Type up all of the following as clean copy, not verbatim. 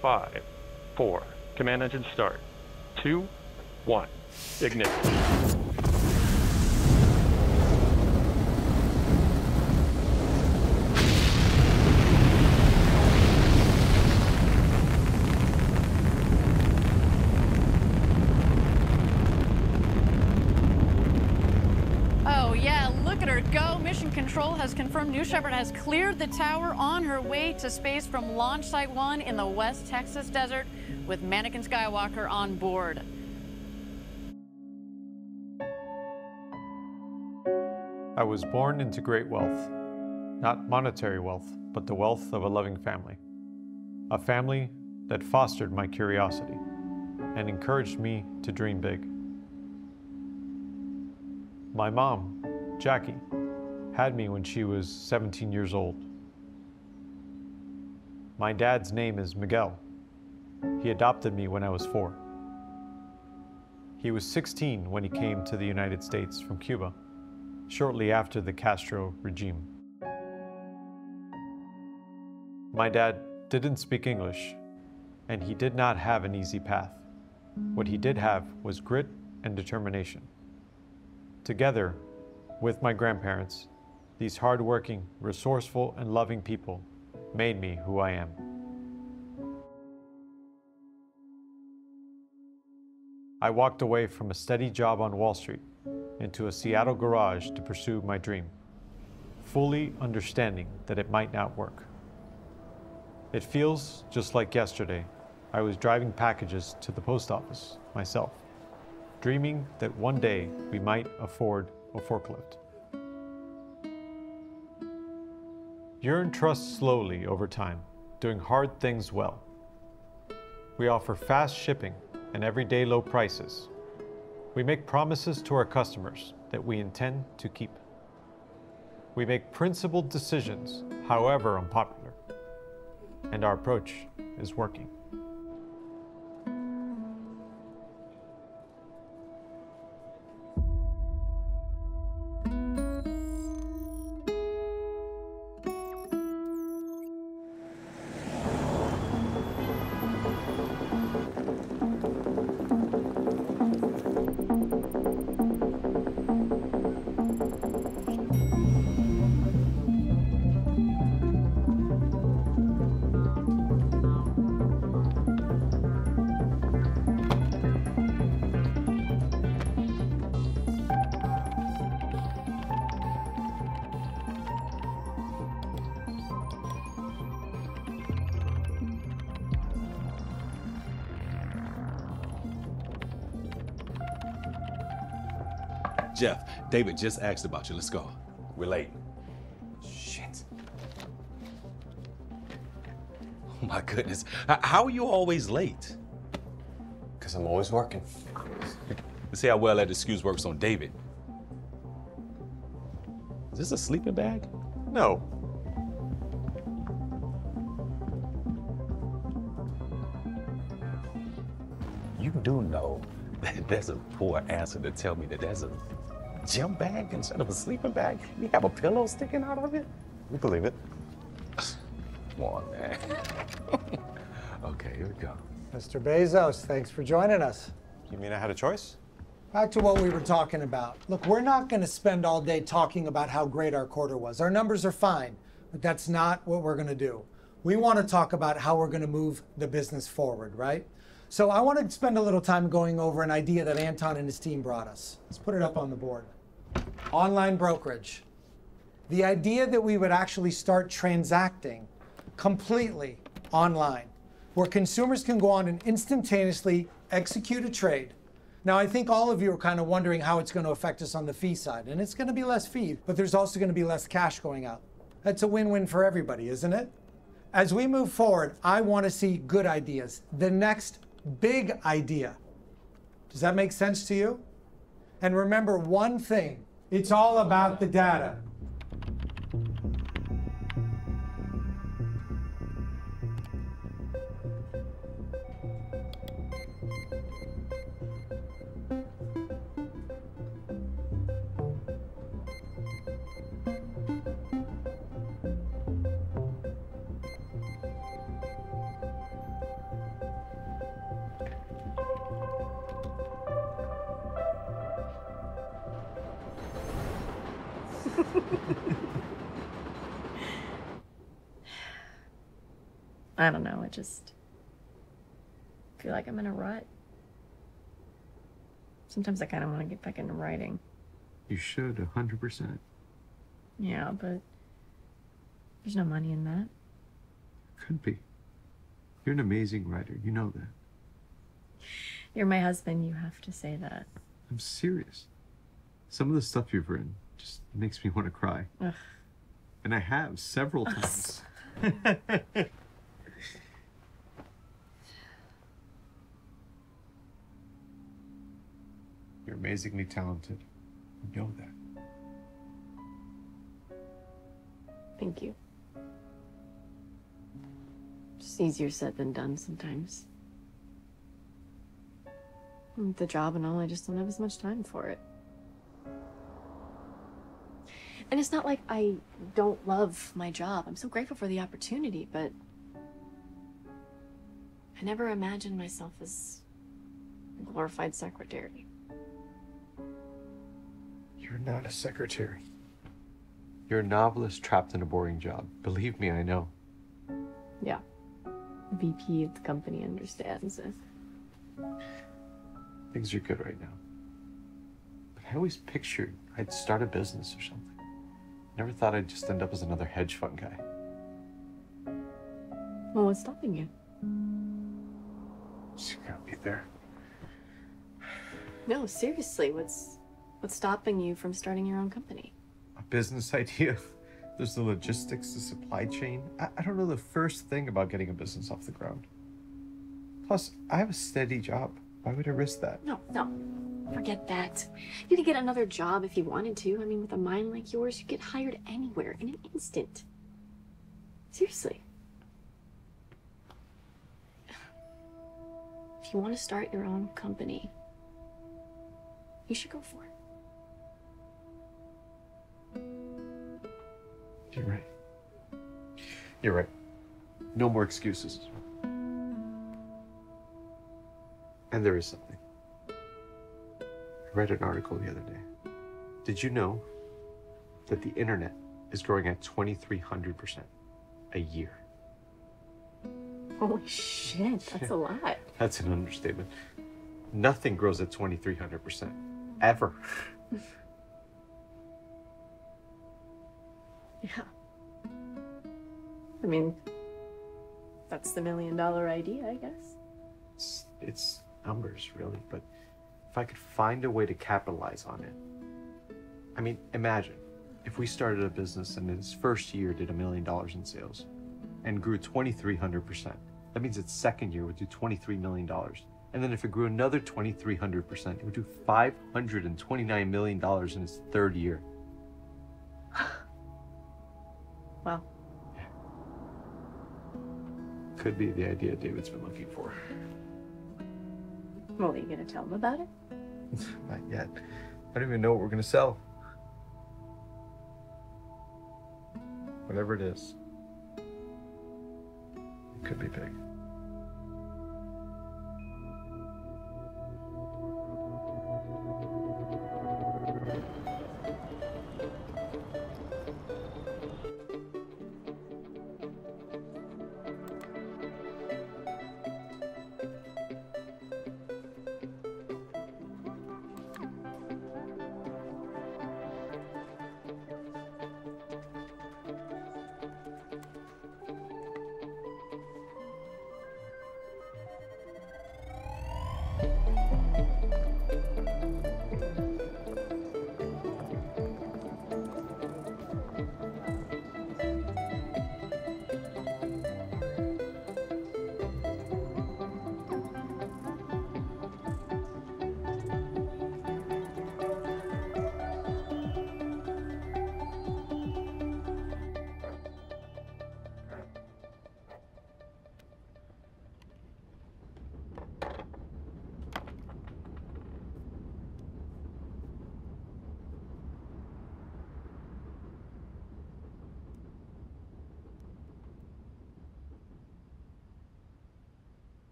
5, 4, command engine start. 2, 1, ignition. Oh, yeah, look at her go. Mission Control has confirmed New Shepard has cleared the tower on her way to space from Launch Site 1 in the West Texas desert with Mannequin Skywalker on board. I was born into great wealth, not monetary wealth, but the wealth of a loving family. A family that fostered my curiosity and encouraged me to dream big. My mom, Jackie, had me when she was 17 years old. My dad's name is Miguel. He adopted me when I was 4. He was 16 when he came to the United States from Cuba, shortly after the Castro regime. My dad didn't speak English, and he did not have an easy path. What he did have was grit and determination. Together, with my grandparents, these hardworking, resourceful, and loving people made me who I am. I walked away from a steady job on Wall Street into a Seattle garage to pursue my dream, fully understanding that it might not work. It feels just like yesterday. I was driving packages to the post office myself, dreaming that one day we might afford a forklift. You earn trust slowly over time, doing hard things well. We offer fast shipping and everyday low prices. We make promises to our customers that we intend to keep. We make principled decisions, however unpopular, and our approach is working. Jeff, David just asked about you. Let's go. We're late. Shit. Oh my goodness. How are you always late? Because I'm always working. Let's see how well that excuse works on David. Is this a sleeping bag? No. You do know that there's a poor answer to tell me that there's a gym bag instead of a sleeping bag. You have a pillow sticking out of it? We believe it. Come on, man. Okay, here we go. Mr. Bezos, thanks for joining us. You mean I had a choice? Back to what we were talking about. Look, we're not going to spend all day talking about how great our quarter was. Our numbers are fine, but that's not what we're going to do. We want to talk about how we're going to move the business forward, right? So I want to spend a little time going over an idea that Anton and his team brought us. Let's put it up on the board. Online brokerage. The idea that we would actually start transacting completely online, where consumers can go on and instantaneously execute a trade. Now, I think all of you are kind of wondering how it's going to affect us on the fee side, and it's going to be less fee, but there's also going to be less cash going out. That's a win-win for everybody, isn't it? As we move forward, I want to see good ideas. The next big idea. Does that make sense to you? And remember one thing, it's all about the data. I don't know, I just feel like I'm in a rut. Sometimes I kind of want to get back into writing. You should, 100%. Yeah, but there's no money in that. Could be. You're an amazing writer, you know that. You're my husband, you have to say that. I'm serious. Some of the stuff you've written just makes me want to cry. Ugh. And I have several times. You're amazingly talented. You know that. Thank you. Just easier said than done sometimes. With the job and all, I just don't have as much time for it. And it's not like I don't love my job. I'm so grateful for the opportunity, but I never imagined myself as a glorified secretary. You're not a secretary. You're a novelist trapped in a boring job. Believe me, I know. Yeah. The VP of the company understands it. Things are good right now. But I always pictured I'd start a business or something. Never thought I'd just end up as another hedge fund guy. Well, what's stopping you? She got me there. No, seriously, what's stopping you from starting your own company? A business idea. There's the logistics, the supply chain. I don't know the first thing about getting a business off the ground. Plus, I have a steady job. Why would I risk that? No, forget that. You could get another job if you wanted to. I mean, with a mind like yours, you get hired anywhere in an instant. Seriously. If you want to start your own company, you should go for it. You're right. You're right. No more excuses. And there is something. I read an article the other day. Did you know that the internet is growing at 2,300% a year? Holy shit, that's a lot. That's an understatement. Nothing grows at 2,300%. Ever. Yeah. I mean, that's the $1 million idea, I guess. It's numbers, really, but if I could find a way to capitalize on it. I mean, imagine if we started a business and in its first year did $1 million in sales and grew 2,300%. That means its second year would do $23 million. And then if it grew another 2,300%, it would do $529 million in its third year. Wow. Could be the idea David's been looking for. Well, are you gonna tell him about it? Not yet. I don't even know what we're gonna sell. Whatever it is, it could be big.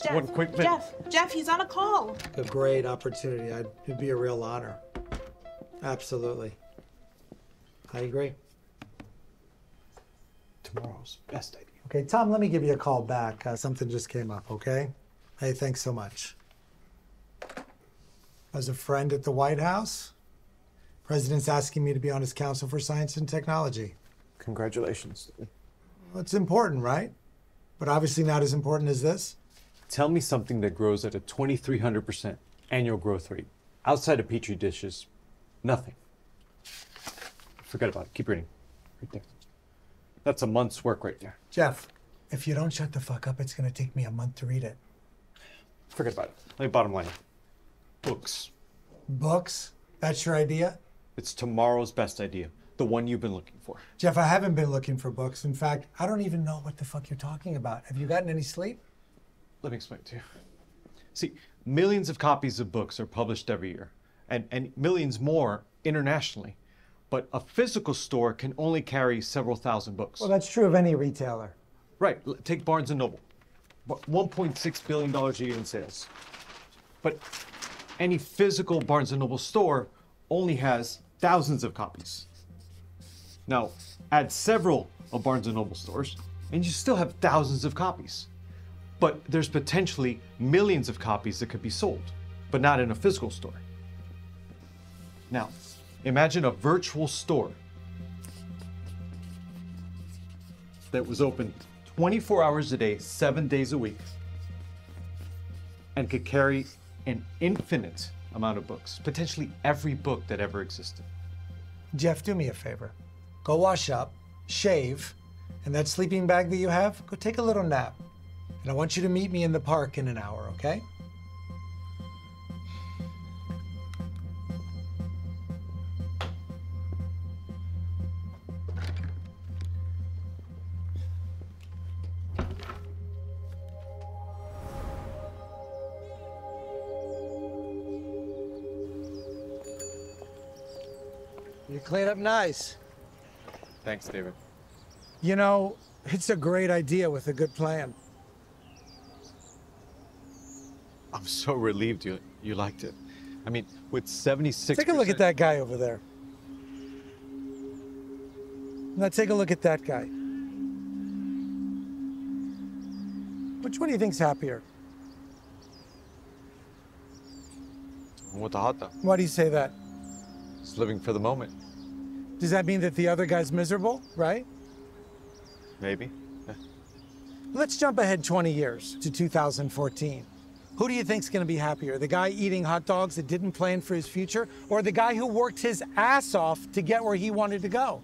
Jeff, one quick minute. Jeff, he's on a call. A great opportunity. It'd be a real honor. Absolutely. I agree. Tomorrow's best idea. Okay, Tom, let me give you a call back. Something just came up, okay? Hey, thanks so much. As a friend at the White House, President's asking me to be on his Council for Science and Technology. Congratulations. Well, it's important, right? But obviously not as important as this. Tell me something that grows at a 2,300% annual growth rate. Outside of Petri dishes, nothing. Forget about it. Keep reading. Right there. That's a month's work right there. Jeff, if you don't shut the fuck up, it's gonna take me a month to read it. Forget about it. Let me bottom line. Books. Books? That's your idea? It's tomorrow's best idea. The one you've been looking for. Jeff, I haven't been looking for books. In fact, I don't even know what the fuck you're talking about. Have you gotten any sleep? Let me explain it to you. See, millions of copies of books are published every year, and millions more internationally. But a physical store can only carry several thousand books. Well, that's true of any retailer. Right. Take Barnes & Noble. $1.6 billion a year in sales. But any physical Barnes & Noble store only has thousands of copies. Now, add several of Barnes & Noble stores, and you still have thousands of copies. But there's potentially millions of copies that could be sold, but not in a physical store. Now, imagine a virtual store that was open 24 hours a day, 7 days a week, and could carry an infinite amount of books, potentially every book that ever existed. Jeff, do me a favor. Go wash up, shave, and that sleeping bag that you have, go take a little nap. And I want you to meet me in the park in an hour, okay? You clean up nice. Thanks, David. You know, it's a great idea with a good plan. I'm so relieved you liked it. I mean, with 76%... Take a look at that guy over there. Now take a look at that guy. Which one do you think's happier? With the hot dog. Why do you say that? Just living for the moment. Does that mean that the other guy's miserable, right? Maybe. Let's jump ahead 20 years to 2014. Who do you think's gonna be happier? The guy eating hot dogs that didn't plan for his future, or the guy who worked his ass off to get where he wanted to go?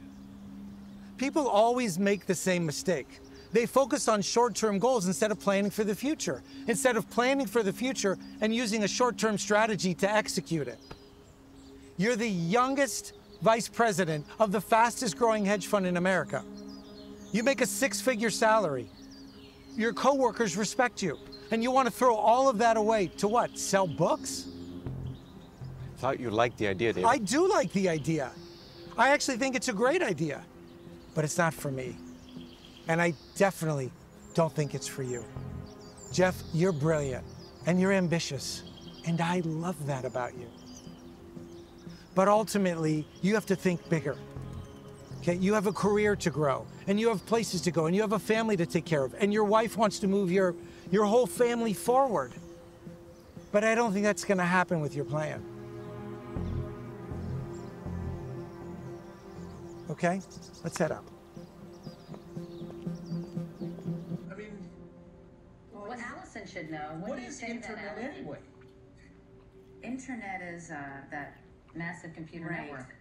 People always make the same mistake. They focus on short-term goals instead of planning for the future, instead of planning for the future and using a short-term strategy to execute it. You're the youngest vice president of the fastest growing hedge fund in America. You make a six-figure salary. Your coworkers respect you. And you want to throw all of that away to what? Sell books? Thought you liked the idea, David. I do like the idea. I actually think it's a great idea. But it's not for me. And I definitely don't think it's for you. Jeff, you're brilliant. And you're ambitious. And I love that about you. But ultimately, you have to think bigger. Okay, you have a career to grow, and you have places to go, and you have a family to take care of, and your wife wants to move your whole family forward. But I don't think that's gonna happen with your plan. Okay, let's head up. I mean, What Allison should know. what is internet anyway? Internet is that massive computer network.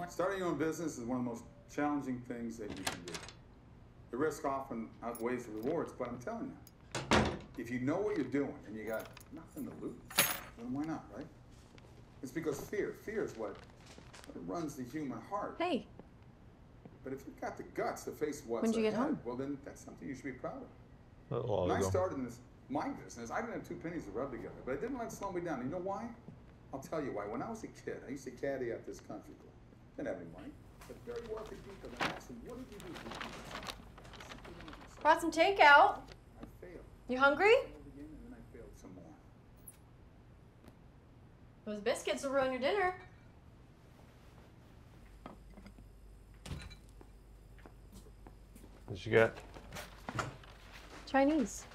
Starting your own business is one of the most challenging things that you can do. The risk often outweighs the rewards, but I'm telling you, if you know what you're doing and you got nothing to lose, then why not, right? It's because fear is what runs the human heart. Hey. But if you've got the guts to face what's When'd you get ahead, home? well then that's something you should be proud of. A little while When I ago. started in my business, I didn't have two pennies to rub together, but it didn't let it slow me down. You know why? I'll tell you why. When I was a kid, I used to caddy at this country club. Didn't have any money, but very wealthy people. And I asked them, what did you do? Brought some takeout. I failed. You hungry? Those biscuits will ruin your dinner. What you got? Chinese.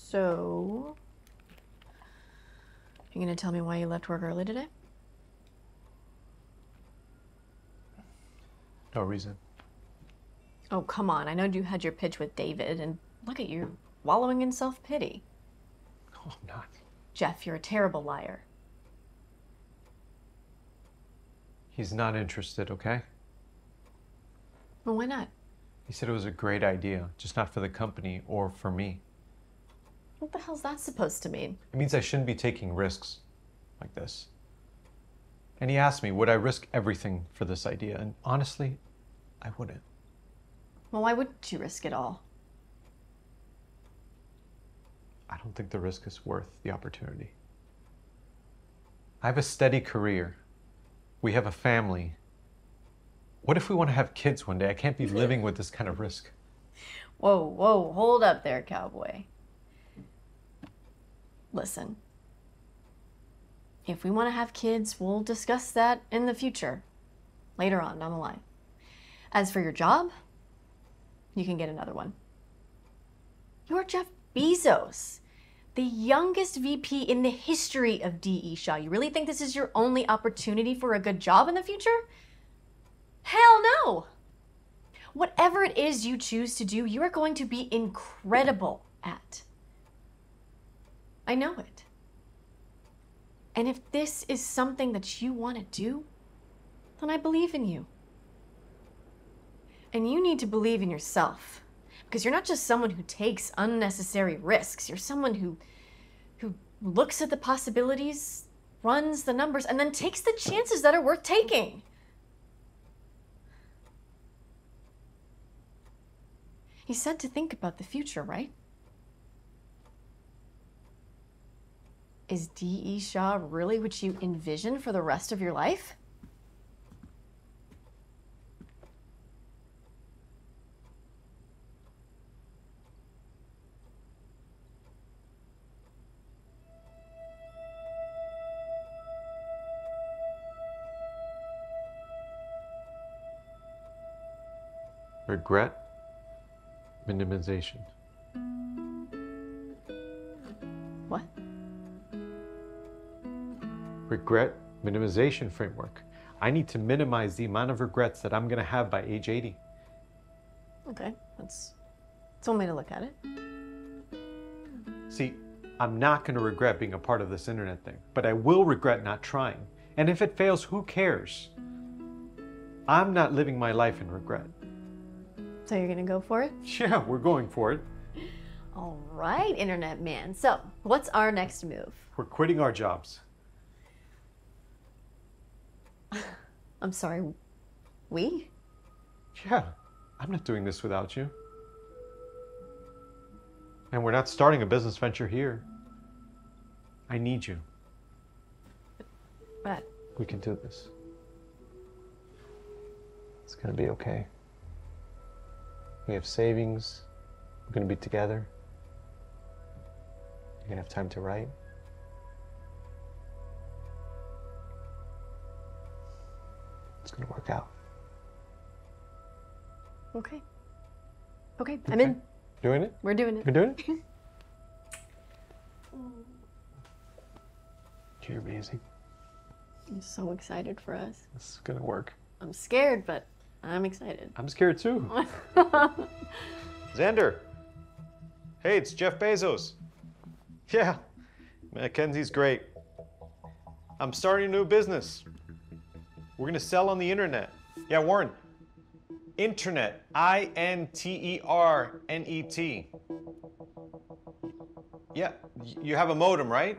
So, you gonna tell me why you left work early today? No reason. Oh, come on. I know you had your pitch with David, and look at you, wallowing in self-pity. No, I'm not. Jeff, you're a terrible liar. He's not interested, okay? Well, why not? He said it was a great idea, just not for the company or for me. What the hell's that supposed to mean? It means I shouldn't be taking risks like this. And he asked me, would I risk everything for this idea? And honestly, I wouldn't. Well, why wouldn't you risk it all? I don't think the risk is worth the opportunity. I have a steady career. We have a family. What if we want to have kids one day? I can't be living with this kind of risk. Whoa, whoa, hold up there, cowboy. Listen, if we want to have kids, we'll discuss that in the future, later on down the line. As for your job, you can get another one. You're Jeff Bezos, the youngest VP in the history of D.E. Shaw. You really think this is your only opportunity for a good job in the future? Hell no! Whatever it is you choose to do, you are going to be incredible at. I know it. And if this is something that you want to do, then I believe in you. And you need to believe in yourself. Because you're not just someone who takes unnecessary risks. You're someone who looks at the possibilities, runs the numbers, and then takes the chances that are worth taking. You said to think about the future, right? Is D.E. Shaw really what you envision for the rest of your life? Regret, minimization. What? Regret minimization framework. I need to minimize the amount of regrets that I'm going to have by age 80. Okay, that's one way to look at it. See, I'm not going to regret being a part of this internet thing, but I will regret not trying. And if it fails, who cares? I'm not living my life in regret. So you're gonna go for it? Yeah, we're going for it. All right, internet man. So, what's our next move? We're quitting our jobs. I'm sorry, we? Yeah, I'm not doing this without you. And we're not starting a business venture here. I need you. But we can do this. It's gonna be okay. We have savings. We're gonna be together. You're gonna have time to write. It's gonna work out. Okay. Okay, I'm in. Doing it? We're doing it. We're doing it? You're amazing. I'm so excited for us. This is gonna work. I'm scared, but I'm excited. I'm scared too. Xander. Hey, it's Jeff Bezos. Yeah, Mackenzie's great. I'm starting a new business. We're gonna sell on the internet. Yeah, Warren. Internet. I-N-T-E-R-N-E-T. Yeah, you have a modem, right?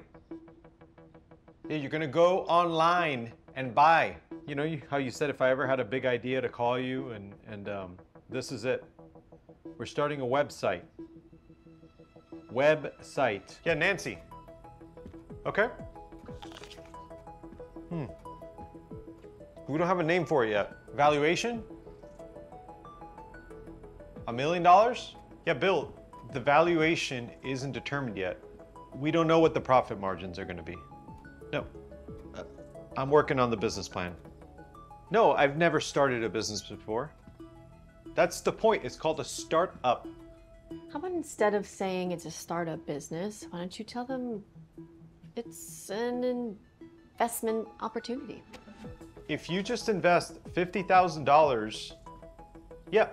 Yeah, you're gonna go online and buy. You know how you said if I ever had a big idea to call you, and this is it. We're starting a website. Website. Yeah, Nancy. Okay. We don't have a name for it yet. Valuation? $1 million? Yeah, Bill, the valuation isn't determined yet. We don't know what the profit margins are going to be. No. I'm working on the business plan. No, I've never started a business before. That's the point. It's called a startup. How about instead of saying it's a startup business, why don't you tell them it's an investment opportunity? If you just invest $50,000, yeah.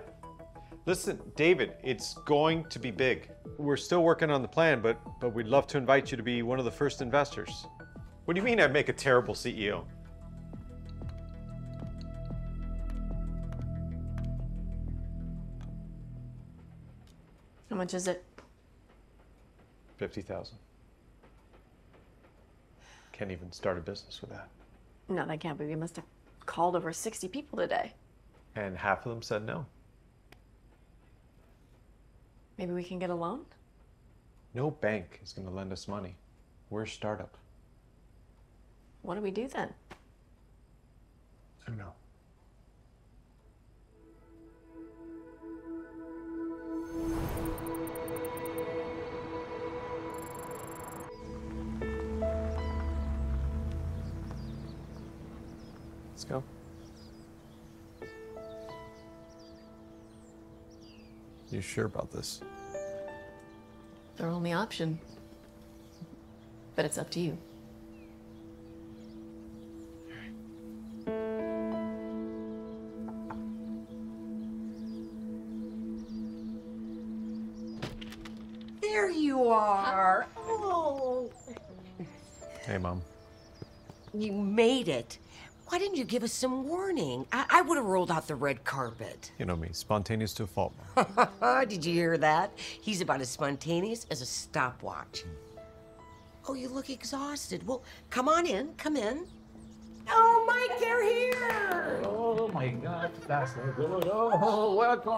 Listen, David, it's going to be big. We're still working on the plan, but we'd love to invite you to be one of the first investors. What do you mean I'd make a terrible CEO? How much is it? 50,000. Can't even start a business with that. No, that can't be. We must have called over 60 people today. And half of them said no. Maybe we can get a loan? No bank is going to lend us money. We're a startup. What do we do then? I don't know. Let's go. You sure about this? Our only option. But it's up to you. There you are. Oh. Hey, Mom. You made it. Why didn't you give us some warning? I would have rolled out the red carpet. You know me, spontaneous to a fault. Did you hear that? He's about as spontaneous as a stopwatch. Oh, you look exhausted. Well, come on in, come in. Oh, Mike, they're here! Oh my God, that's so good. Oh, welcome.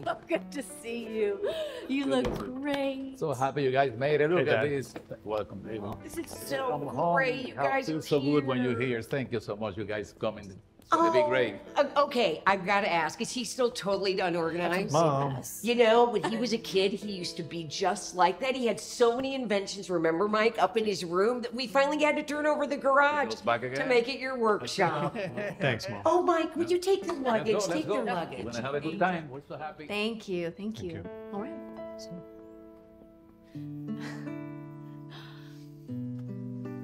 Oh, good to see you. You look great. So happy you guys made it. Look Hey, at Dad. this. Welcome, baby. This is so Come home. great. You guys It are feels so good when you're here. here. Thank you so much, you guys coming. It's gonna be great. Okay, I've got to ask, is he still totally unorganized? Mom. You know, when he was a kid, he used to be just like that. He had so many inventions, remember, Mike, up in his room that we finally had to turn over the garage Goes back to again. make it your workshop. Thanks, Mom. Oh, Mike, would you take the luggage? Let's go, Take let's the go. luggage. We're gonna have a good time. We're so happy. Thank you. Thank you. you. All right.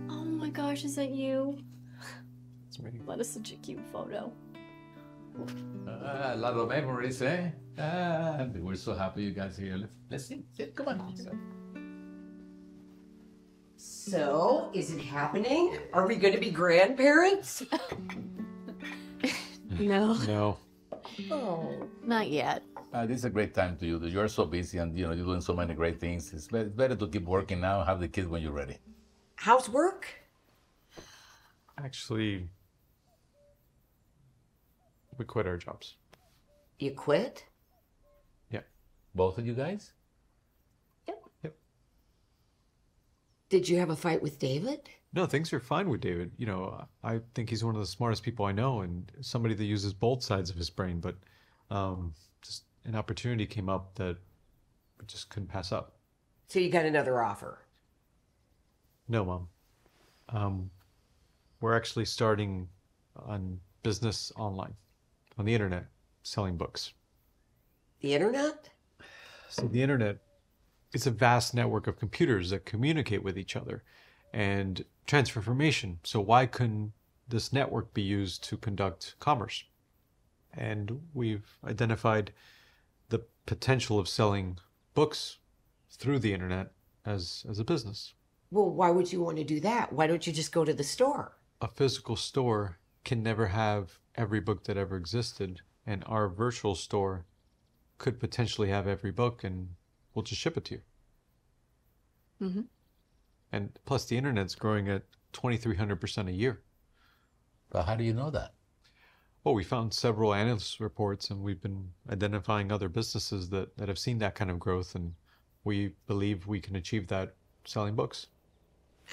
Oh my gosh, is that you? It's me. That is such a cute photo. A lot of memories, eh? We're so happy you guys are here. Let's see. Come on. So, is it happening? Are we going to be grandparents? No, No. Oh. not yet. This is a great time to you. You're so busy and you're doing so many great things. It's better to keep working now. Have the kids when you're ready. How's work? Actually, we quit our jobs. You quit? Yeah. Both of you guys? Did you have a fight with David? No, things are fine with David. You know, I think he's one of the smartest people I know and somebody that uses both sides of his brain, but just an opportunity came up that we just couldn't pass up. So you got another offer? No, Mom. We're actually starting on business online, on the internet, selling books. The internet? So the internet is a vast network of computers that communicate with each other and transfer information. So why couldn't this network be used to conduct commerce? And we've identified the potential of selling books through the internet as a business. Well, why would you want to do that? Why don't you just go to the store? A physical store can never have every book that ever existed, and our virtual store could potentially have every book, and we'll just ship it to you. Mm-hmm. And plus, the internet's growing at 2,300% a year. But how do you know that? Well, we found several analyst reports, and we've been identifying other businesses that have seen that kind of growth, and We believe we can achieve that selling books.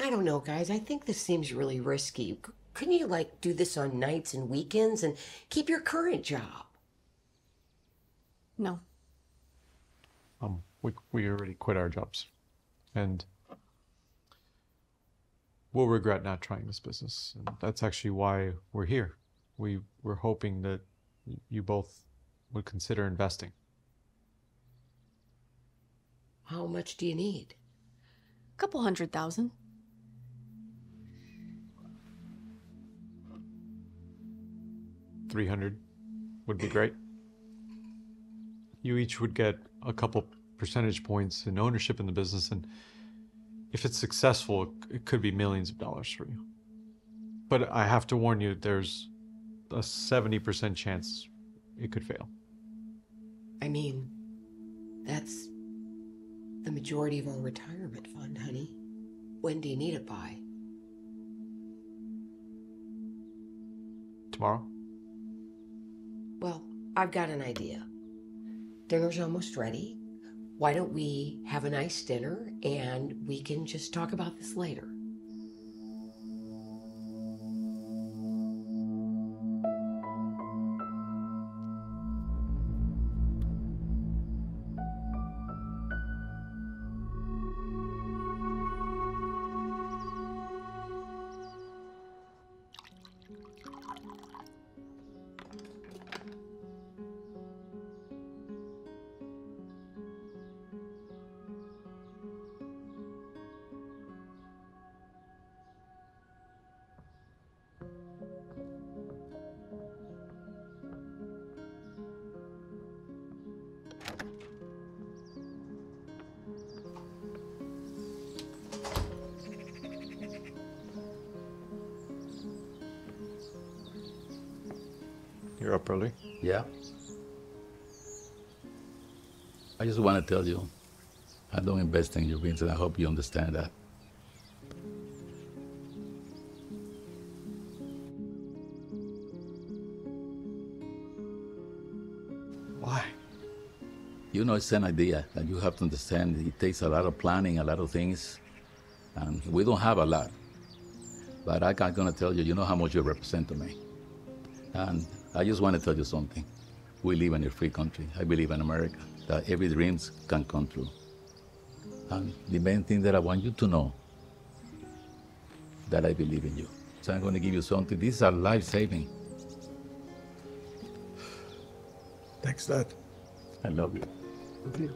I don't know, guys. I think this seems really risky. Couldn't you, like, do this on nights and weekends and keep your current job? No. We already quit our jobs. And we'll regret not trying this business. And that's actually why we're here. We were hoping that you both would consider investing. How much do you need? A couple $100,000. $300 would be great. You each would get a couple percentage points in ownership in the business, and if it's successful, it could be millions of dollars for you. But I have to warn you, there's a 70% chance it could fail. I mean, that's the majority of our retirement fund, honey. When do you need it by? Tomorrow? Well, I've got an idea. Dinner's almost ready. Why don't we have a nice dinner and we can just talk about this later? You're up early? Yeah. I just want to tell you, I don't invest in your business, and I hope you understand that. Why? You know, it's an idea that you have to understand. It takes a lot of planning, a lot of things, and we don't have a lot. But I'm going to tell you, you know how much you represent to me. And I just want to tell you something. We live in a free country. I believe in America, that every dream can come true. And the main thing that I want you to know, that I believe in you. So I'm going to give you something. These are life-saving. Thanks, Dad. I love you. Love you.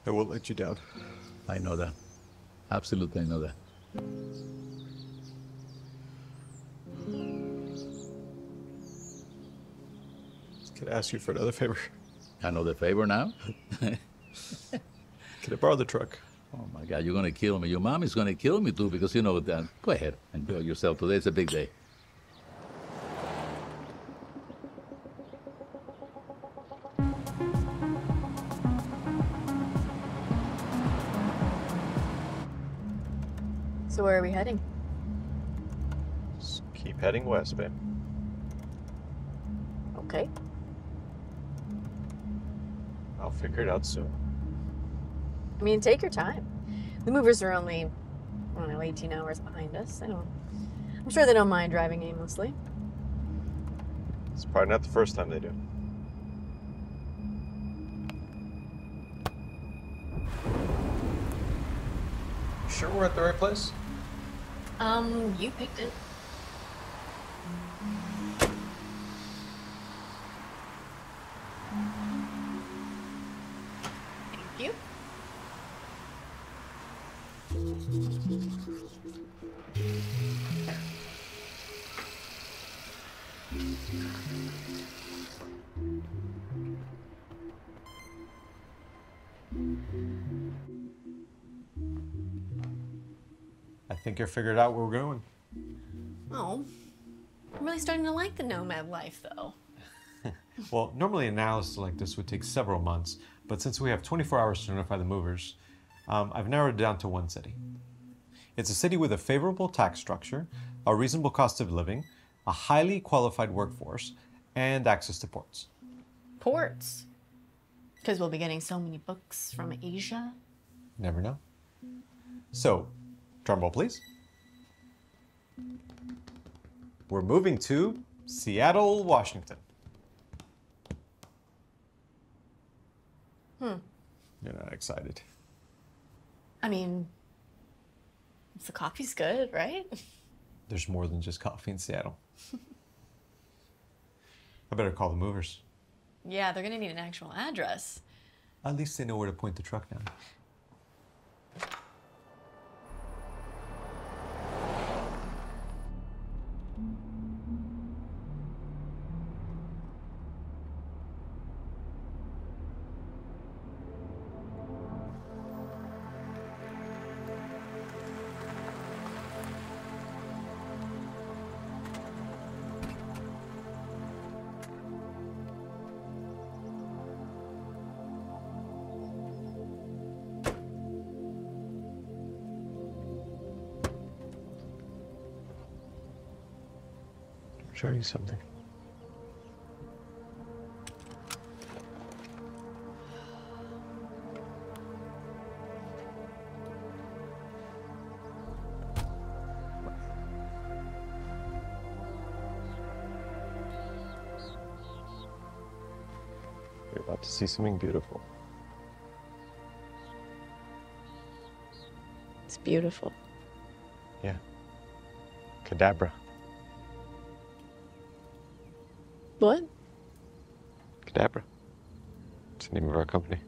I won't let you down. I know that. Absolutely, I know that. Can I ask you for another favor? Another favor now? Can I borrow the truck? Oh my God, you're gonna kill me. Your mom is gonna kill me too, because you know that. Go ahead, enjoy yourself. Today's a big day. So where are we heading? Just keep heading west, babe. Okay. I'll figure it out soon. I mean, take your time. The movers are only, I don't know, 18 hours behind us. I'm sure they don't mind driving aimlessly. It's probably not the first time they do. You sure we're at the right place? You picked it. Thank you. I think you figured out where we're going. Oh, I'm really starting to like the nomad life, though. Well, normally an analysis like this would take several months, but since we have 24 hours to notify the movers, I've narrowed it down to one city. It's a city with a favorable tax structure, a reasonable cost of living, a highly qualified workforce, and access to ports. Ports. Because we'll be getting so many books from Asia. Never know. So, drumroll please. We're moving to Seattle, Washington. You're not excited. I mean, the coffee's good, right? There's more than just coffee in Seattle. I better call the movers. Yeah, they're gonna need an actual address. At least they know where to point the truck now. Show you something. You're about to see something beautiful. It's beautiful. Yeah. Cadabra. What? Cadabra. It's the name of our company.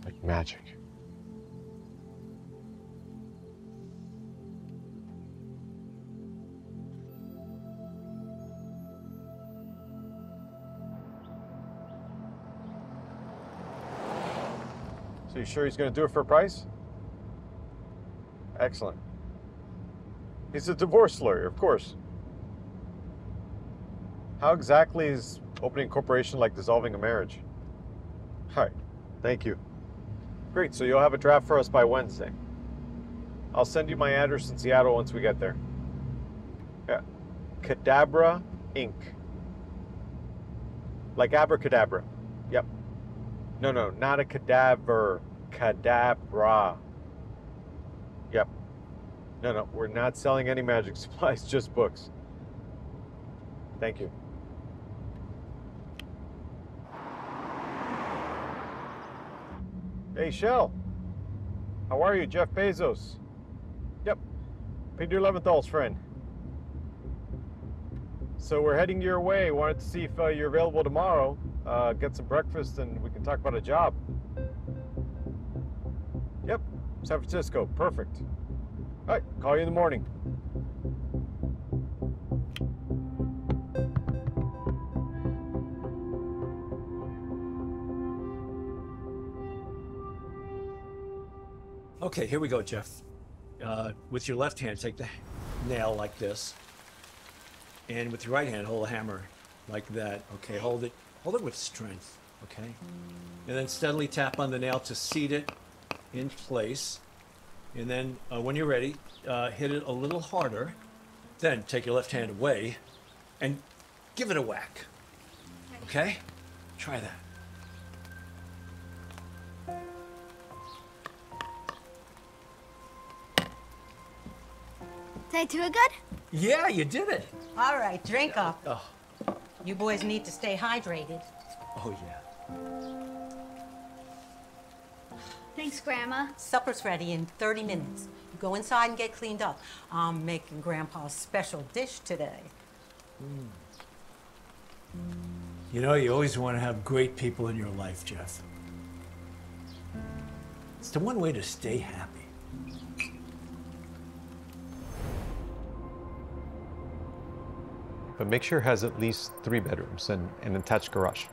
Like magic. So you sure he's going to do it for a price? Excellent. He's a divorce lawyer, of course. How exactly is opening a corporation like dissolving a marriage? All right, thank you. Great, so you'll have a draft for us by Wednesday. I'll send you my address in Seattle once we get there. Yeah, Cadabra Inc. Like abracadabra. Yep. No, not a cadaver. Cadabra. Yep. No, we're not selling any magic supplies, just books. Thank you. Hey, Shell. How are you? Jeff Bezos. Yep. Peter Leventhal's friend. So we're heading your way. Wanted to see if you're available tomorrow. Get some breakfast and we can talk about a job. Yep. San Francisco. Perfect. All right. Call you in the morning. Okay, here we go, Jeff. With your left hand, take the nail like this. And with your right hand, hold the hammer like that. Okay, hold it with strength, okay? And then steadily tap on the nail to seat it in place. And then when you're ready, hit it a little harder. Then take your left hand away and give it a whack. Okay? Try that. Did I do it good? Yeah, you did it. All right, drink up. Oh, You boys need to stay hydrated. oh yeah. Thanks, Grandma. Supper's ready in 30 minutes. You go inside and get cleaned up. I'm making Grandpa's special dish today. You know, you always want to have great people in your life, Jeff. It's the one way to stay happy. But make sure it has at least 3 bedrooms and an attached garage.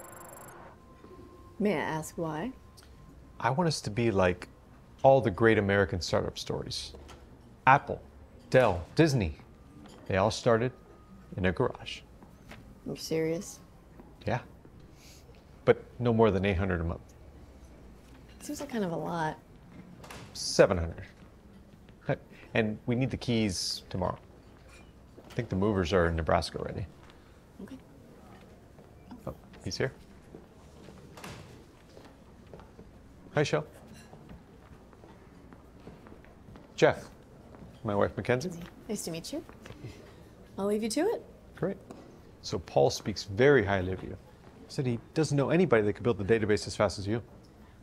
May I ask why? I want us to be like all the great American startup stories. Apple, Dell, Disney. They all started in a garage. You're serious? Yeah. But no more than 800 a month. Seems like kind of a lot. 700. And we need the keys tomorrow. I think the movers are in Nebraska already. Okay. Oh, he's here. Hi, Shell. Jeff, my wife Mackenzie. Nice to meet you. I'll leave you to it. Great. So Paul speaks very highly of you. Said he doesn't know anybody that could build the database as fast as you.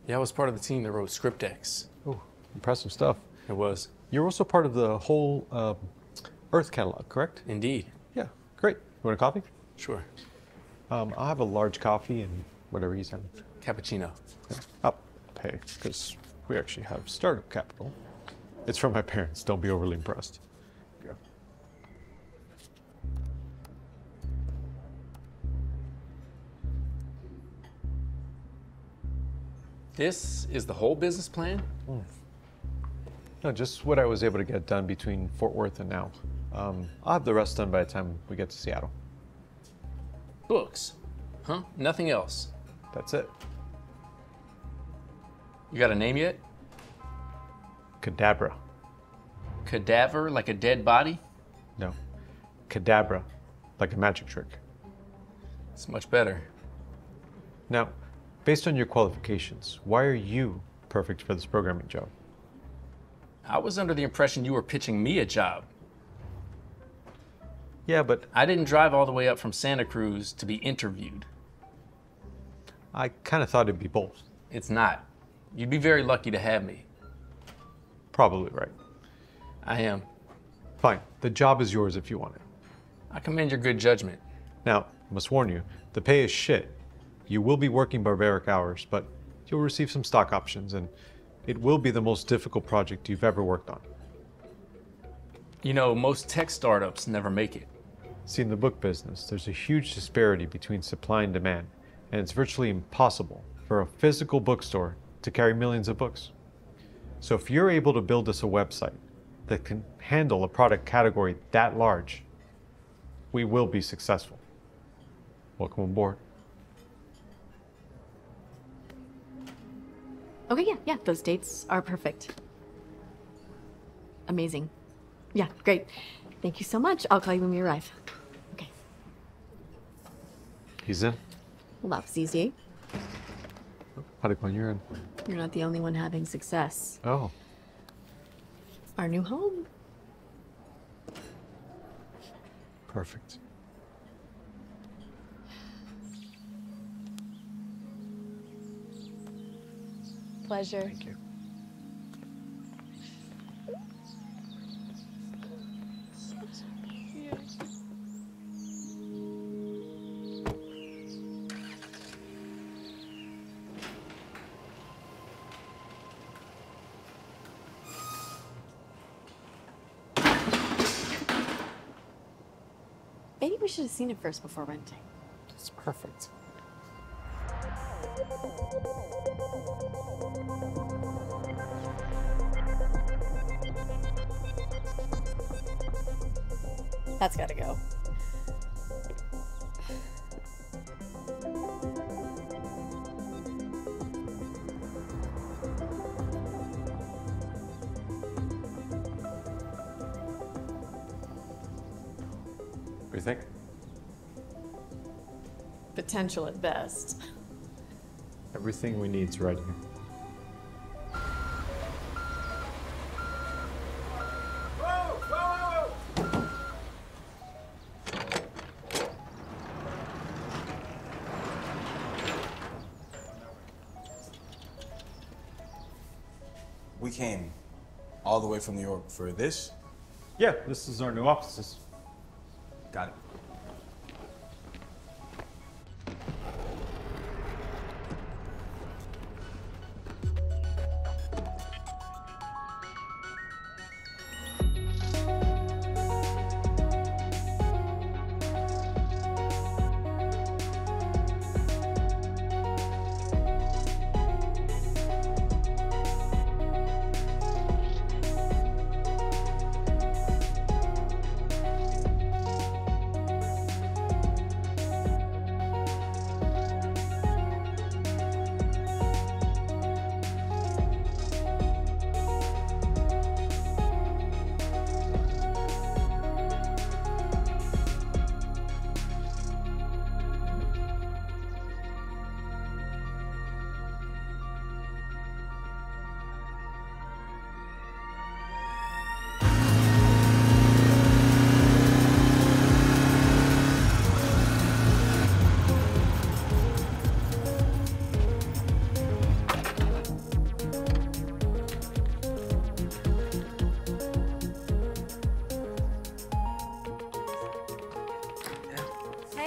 Yeah, I was part of the team that wrote ScriptX. Oh, impressive stuff. It was. You're also part of the whole Earth catalog, correct? Indeed. Yeah, great. You want a coffee? Sure. I'll have a large coffee and whatever he's having. Cappuccino. Yeah. I'll pay, because we actually have startup capital. It's from my parents. Don't be overly impressed. Yeah. This is the whole business plan? No, just what I was able to get done between Fort Worth and now. I'll have the rest done by the time we get to Seattle. Books? Huh? Nothing else? That's it. You got a name yet? Cadabra. Cadaver, like a dead body? No. Cadabra, like a magic trick. It's much better. Now, based on your qualifications, why are you perfect for this programming job? I was under the impression you were pitching me a job. Yeah, but I didn't drive all the way up from Santa Cruz to be interviewed. I kind of thought it'd be both. It's not. You'd be very lucky to have me. Probably right. I am. Fine. The job is yours if you want it. I commend your good judgment. Now, I must warn you, the pay is shit. You will be working barbaric hours, but you'll receive some stock options, and it will be the most difficult project you've ever worked on. You know, most tech startups never make it. See, in the book business, there's a huge disparity between supply and demand, and it's virtually impossible for a physical bookstore to carry millions of books. So if you're able to build us a website that can handle a product category that large, we will be successful. Welcome aboard. Okay, yeah, those dates are perfect. Amazing. Yeah, great. Thank you so much. I'll call you when we arrive. Okay. He's in. Well, that was easy. How'd it go on your end? You're not the only one having success. Oh. Our new home. Perfect. Pleasure. Thank you. Maybe we should have seen it first before renting. It's perfect. That's gotta go. What do you think? Potential at best. Everything we need is right here. We came all the way from New York for this? Yeah, this is our new offices. Got it.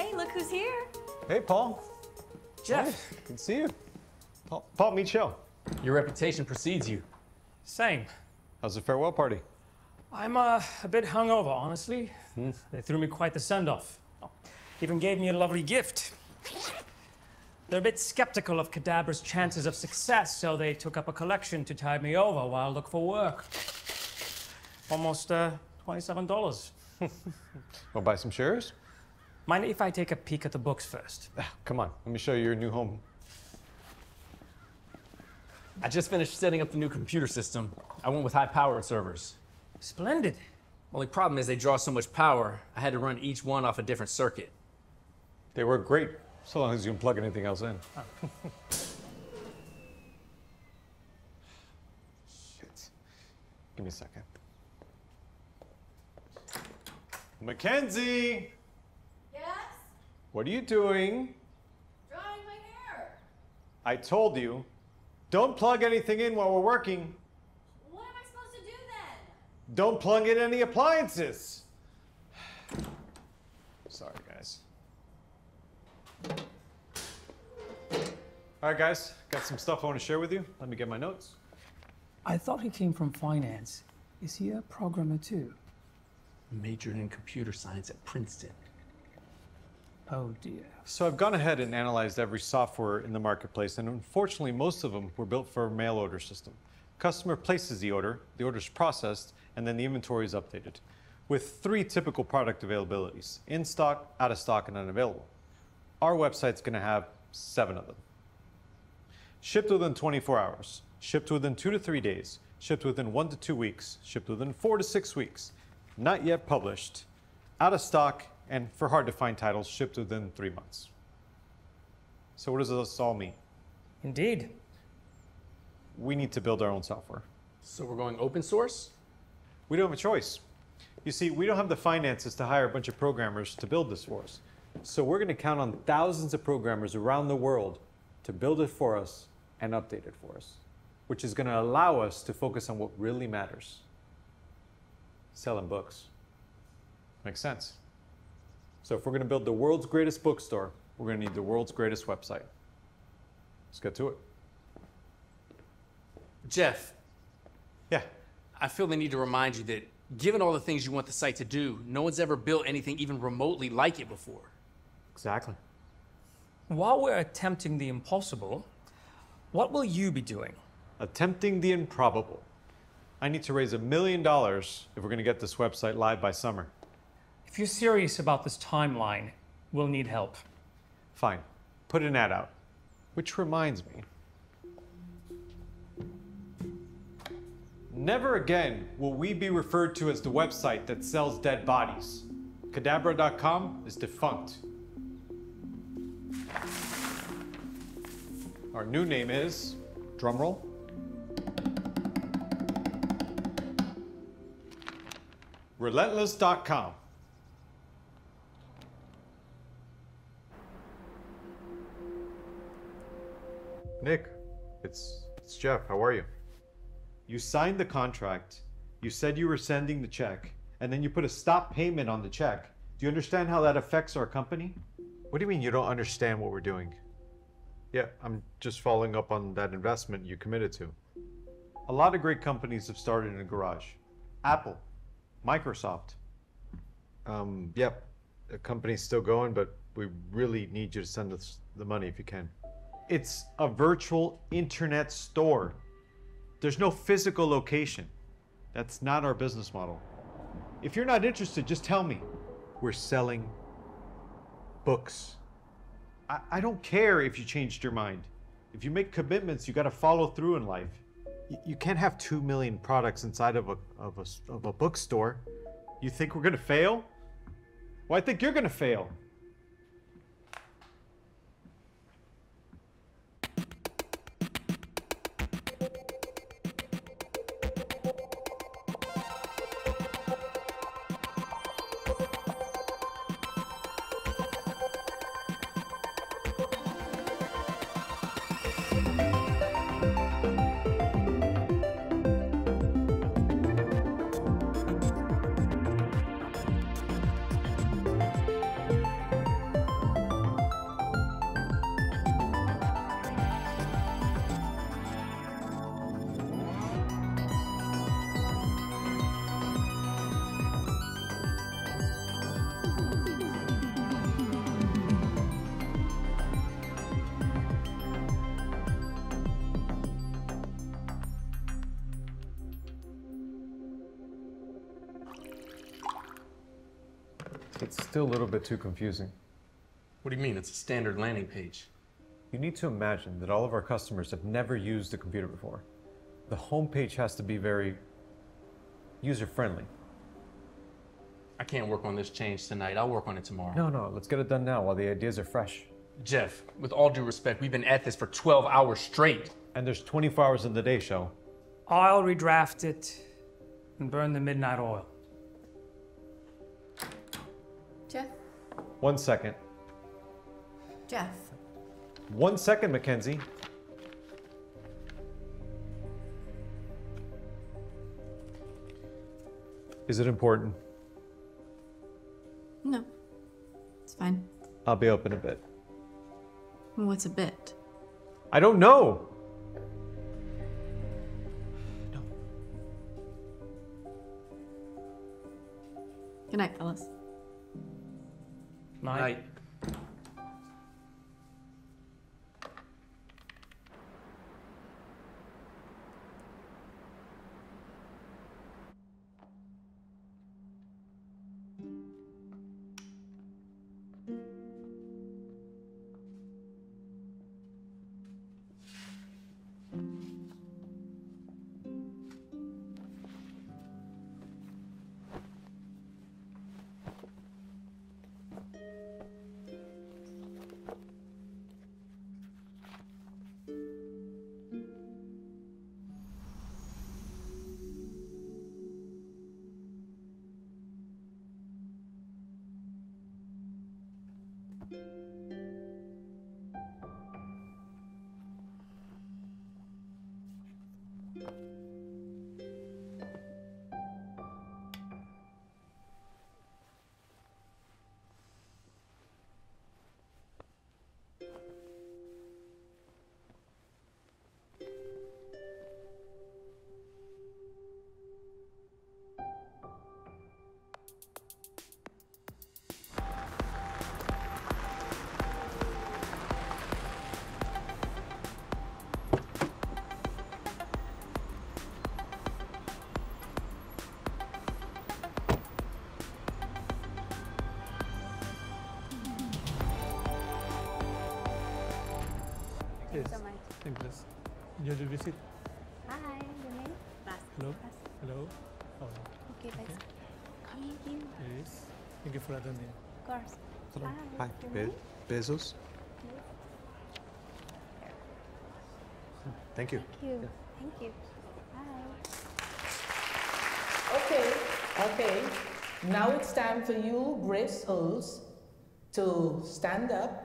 Hey, look who's here. Hey, Paul. Jeff. Hey, good to see you. Paul, meet Shell. Your reputation precedes you. Same. How's the farewell party? I'm a bit hungover, honestly. They threw me quite the send-off. Even gave me a lovely gift. They're a bit skeptical of Kadabra's chances of success, so they took up a collection to tide me over while I look for work. Almost $27. Wanna buy some shares? Mind if I take a peek at the books first? Come on, let me show you your new home. I just finished setting up the new computer system. I went with high-powered servers. Splendid. Only problem is they draw so much power, I had to run each one off a different circuit. They work great, so long as you can plug anything else in. Shit. Give me a second. Mackenzie! Yes? What are you doing? Drying my hair. I told you, don't plug anything in while we're working. What am I supposed to do then? Don't plug in any appliances. Sorry, guys. All right, guys, got some stuff I want to share with you. Let me get my notes. I thought he came from finance. Is he a programmer too? Majored in computer science at Princeton. Oh dear. So I've gone ahead and analyzed every software in the marketplace, and unfortunately, most of them were built for a mail order system. Customer places the order's processed, and then the inventory is updated, with 3 typical product availabilities: in stock, out of stock, and unavailable. Our website's gonna have 7 of them. Shipped within 24 hours, shipped within 2 to 3 days, shipped within 1 to 2 weeks, shipped within 4 to 6 weeks, not yet published, out of stock, and for hard to find titles, shipped within 3 months. So what does this all mean? Indeed. We need to build our own software. So we're going open source? We don't have a choice. You see, we don't have the finances to hire a bunch of programmers to build this for us. So we're going to count on thousands of programmers around the world to build it for us and update it for us, which is going to allow us to focus on what really matters: selling books. Makes sense. So if we're going to build the world's greatest bookstore, we're going to need the world's greatest website. Let's get to it. Jeff. Yeah? I feel the need to remind you that given all the things you want the site to do, no one's ever built anything even remotely like it before. Exactly. While we're attempting the impossible, what will you be doing? Attempting the improbable. I need to raise $1 million if we're going to get this website live by summer. If you're serious about this timeline, we'll need help. Fine. Put an ad out. Which reminds me. Never again will we be referred to as the website that sells dead bodies. Kadabra.com is defunct. Our new name is, drumroll, Relentless.com. Nick, it's Jeff. How are you? You signed the contract, you said you were sending the check, and then you put a stop payment on the check. Do you understand how that affects our company? What do you mean you don't understand what we're doing? Yeah, I'm just following up on that investment you committed to. A lot of great companies have started in a garage. Apple, Microsoft. Yep, the company's still going, but we really need you to send us the money if you can. It's a virtual internet store. There's no physical location. That's not our business model. If you're not interested, just tell me. We're selling books. I don't care if you changed your mind. If you make commitments, you got to follow through in life. You can't have 2 million products inside of a bookstore. You think we're going to fail? Well, I think you're going to fail. it's still a little bit too confusing. What do you mean? It's a standard landing page. You need to imagine that all of our customers have never used a computer before. The homepage has to be very user-friendly. I can't work on this change tonight. I'll work on it tomorrow. No, let's get it done now while the ideas are fresh. Jeff, with all due respect, we've been at this for 12 hours straight. And there's 24 hours in the day, Show. I'll redraft it and burn the midnight oil. Jeff? 1 second. Jeff? 1 second, Mackenzie. Is it important? No. It's fine. I'll be open a bit. What's a bit? I don't know! Good night, fellas. Night. Thank you so much. Thank you. Your visit. Hi, your name? Hello. Hello. Oh. Okay, thanks. Thank you. Yes. Thank you for attending. Of course. Hello. Hi. Your name? Bezos. Thank you. Thank you. Thank you. Bye. Okay. Now it's time for you, brave souls, to stand up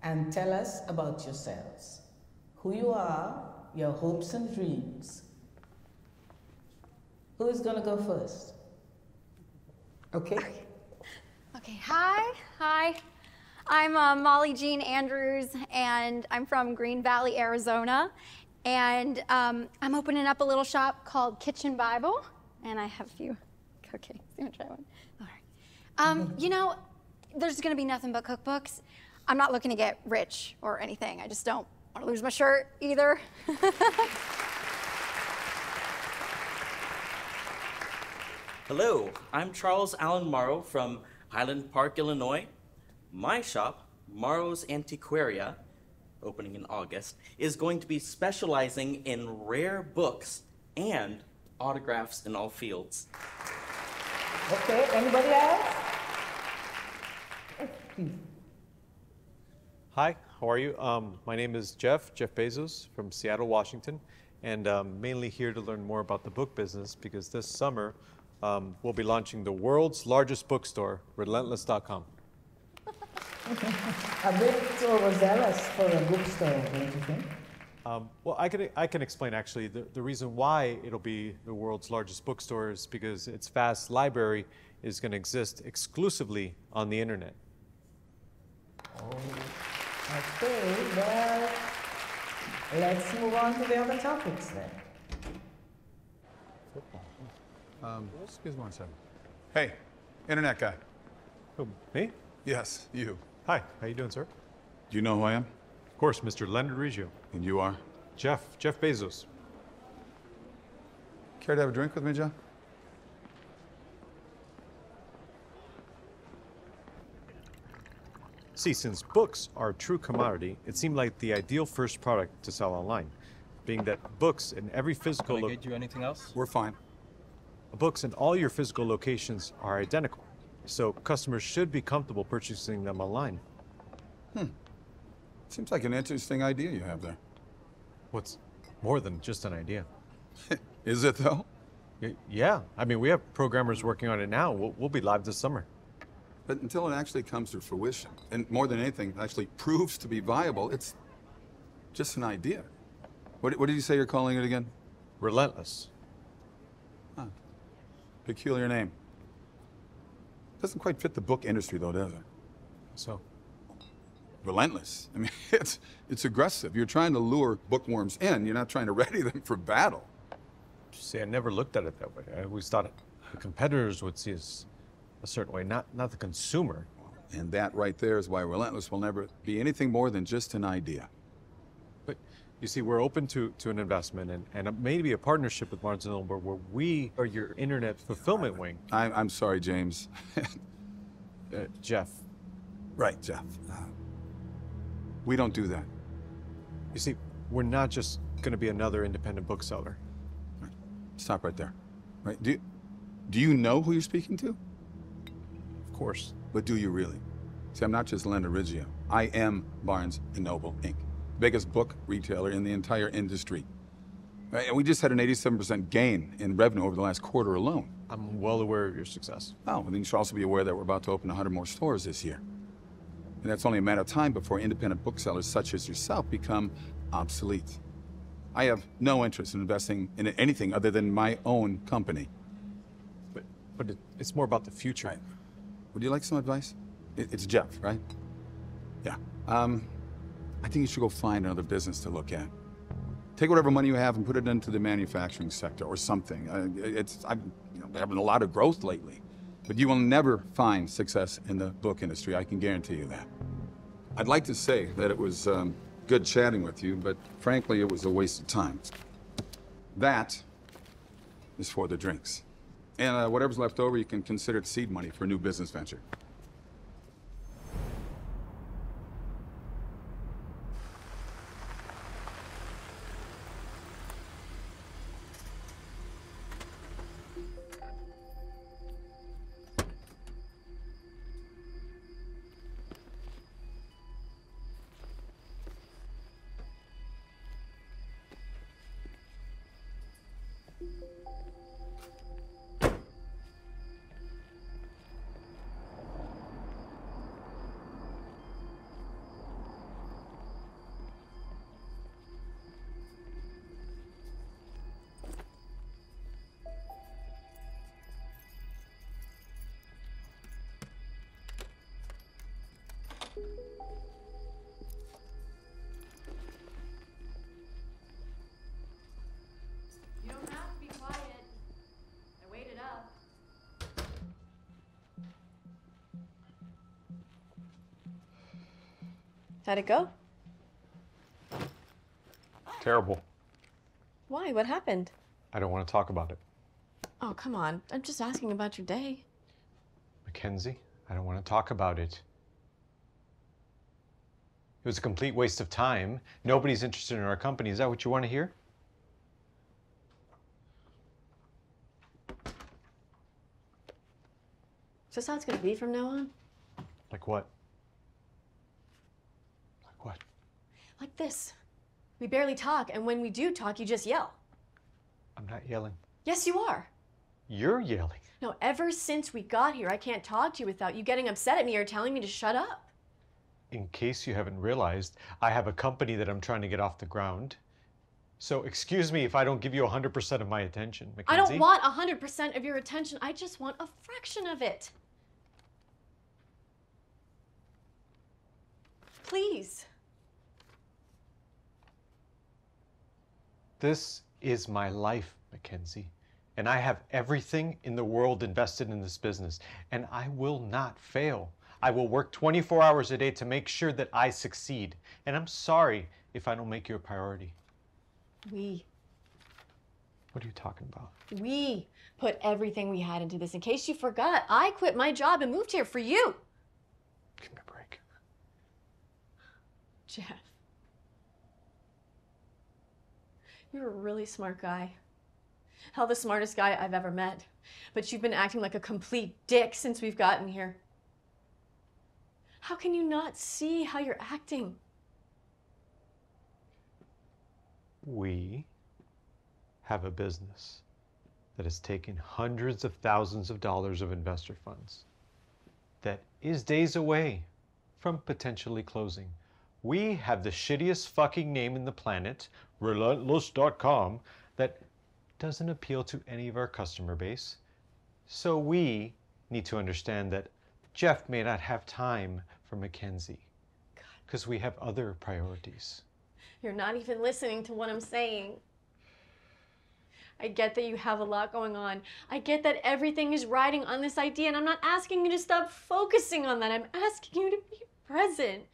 and tell us about yourselves. Who you are, your hopes and dreams. Who is gonna go first? Okay. Okay, hi. I'm Molly Jean Andrews, and I'm from Green Valley, Arizona. And I'm opening up a little shop called Kitchen Bible, and I have a few cookies. You wanna try one? All right. You know, there's gonna be nothing but cookbooks. I'm not looking to get rich or anything. I just don't want to lose my shirt either. Hello, I'm Charles Allen Morrow from Highland Park, Illinois. My shop, Morrow's Antiquaria, opening in August, is going to be specializing in rare books and autographs in all fields. Okay, anybody else? Hi, how are you? My name is Jeff Bezos from Seattle, Washington, and mainly here to learn more about the book business because this summer we'll be launching the world's largest bookstore, Relentless.com. A bit overzealous for a bookstore, don't you think? Well, I can explain actually. The reason why it'll be the world's largest bookstore is because its vast library is going to exist exclusively on the internet. Oh. Okay, well, let's move on to the other topics then. Excuse me one second. Hey, internet guy. Who, me? Yes, you. Hi, how you doing, sir? Do you know who I am? Of course, Mr. Leonard Riggio. And you are? Jeff Bezos. Care to have a drink with me, Jeff? See, since books are a true commodity, it seemed like the ideal first product to sell online, being that books in every physical Can I get you anything else? We're fine. books in all your physical locations are identical, so customers should be comfortable purchasing them online. Seems like an interesting idea you have there. What's more than just an idea? Is it, though? Yeah. I mean, we have programmers working on it now. We'll be live this summer. But until it actually comes to fruition, and more than anything, actually proves to be viable, it's just an idea. What did you say you're calling it again? Relentless. Huh. Peculiar name. Doesn't quite fit the book industry, though, does it? So? Relentless. I mean, it's aggressive. You're trying to lure bookworms in. You're not trying to ready them for battle. See, I never looked at it that way. I always thought the competitors would see us a certain way, not the consumer. And that right there is why Relentless will never be anything more than just an idea. But you see, we're open to an investment and maybe a partnership with Barnes & Noble where we are your internet fulfillment wing. I'm sorry, James. Jeff. Right, Jeff. We don't do that. You see, we're not just going to be another independent bookseller. Right. Stop right there. Right? Do you know who you're speaking to? Of course. But do you really? See, I'm not just Leonard Riggio. I am Barnes & Noble, Inc., biggest book retailer in the entire industry. Right? And we just had an 87% gain in revenue over the last quarter alone. I'm well aware of your success. Oh, and then you should also be aware that we're about to open 100 more stores this year. And that's only a matter of time before independent booksellers such as yourself become obsolete. I have no interest in investing in anything other than my own company. But it's more about the future. Right. Would you like some advice? It's Jeff, right? Yeah. I think you should go find another business to look at. Take whatever money you have and put it into the manufacturing sector or something. I'm having a lot of growth lately. But you will never find success in the book industry, I can guarantee you that. I'd like to say that it was good chatting with you, but frankly, it was a waste of time. That is for the drinks. And whatever's left over, you can consider it seed money for a new business venture. You don't have to be quiet. I waited up. How'd it go? Terrible. Why? What happened? I don't want to talk about it. Oh, come on. I'm just asking about your day. Mackenzie, I don't want to talk about it. It was a complete waste of time. Nobody's interested in our company. Is that what you want to hear? Is this how it's gonna be from now on? Like what? Like what? Like this. We barely talk, and when we do talk, you just yell. I'm not yelling. Yes, you are. You're yelling. No, ever since we got here, I can't talk to you without you getting upset at me or telling me to shut up. In case you haven't realized, I have a company that I'm trying to get off the ground. So excuse me if I don't give you 100% of my attention, Mackenzie. I don't want 100% of your attention. I just want a fraction of it. Please. This is my life, Mackenzie. And I have everything in the world invested in this business. And I will not fail. I will work 24 hours a day to make sure that I succeed. And I'm sorry if I don't make you a priority. We What are you talking about? We put everything we had into this. In case you forgot, I quit my job and moved here for you. Give me a break. Jeff. You're a really smart guy. Hell, the smartest guy I've ever met. But you've been acting like a complete dick since we've gotten here. How can you not see how you're acting? We have a business that has taken hundreds of thousands of dollars of investor funds that is days away from potentially closing. We have the shittiest fucking name in the planet, Relentless.com, that doesn't appeal to any of our customer base. So we need to understand that Jeff may not have time for Mackenzie because we have other priorities. You're not even listening to what I'm saying. I get that you have a lot going on. I get that everything is riding on this idea, and I'm not asking you to stop focusing on that. I'm asking you to be present.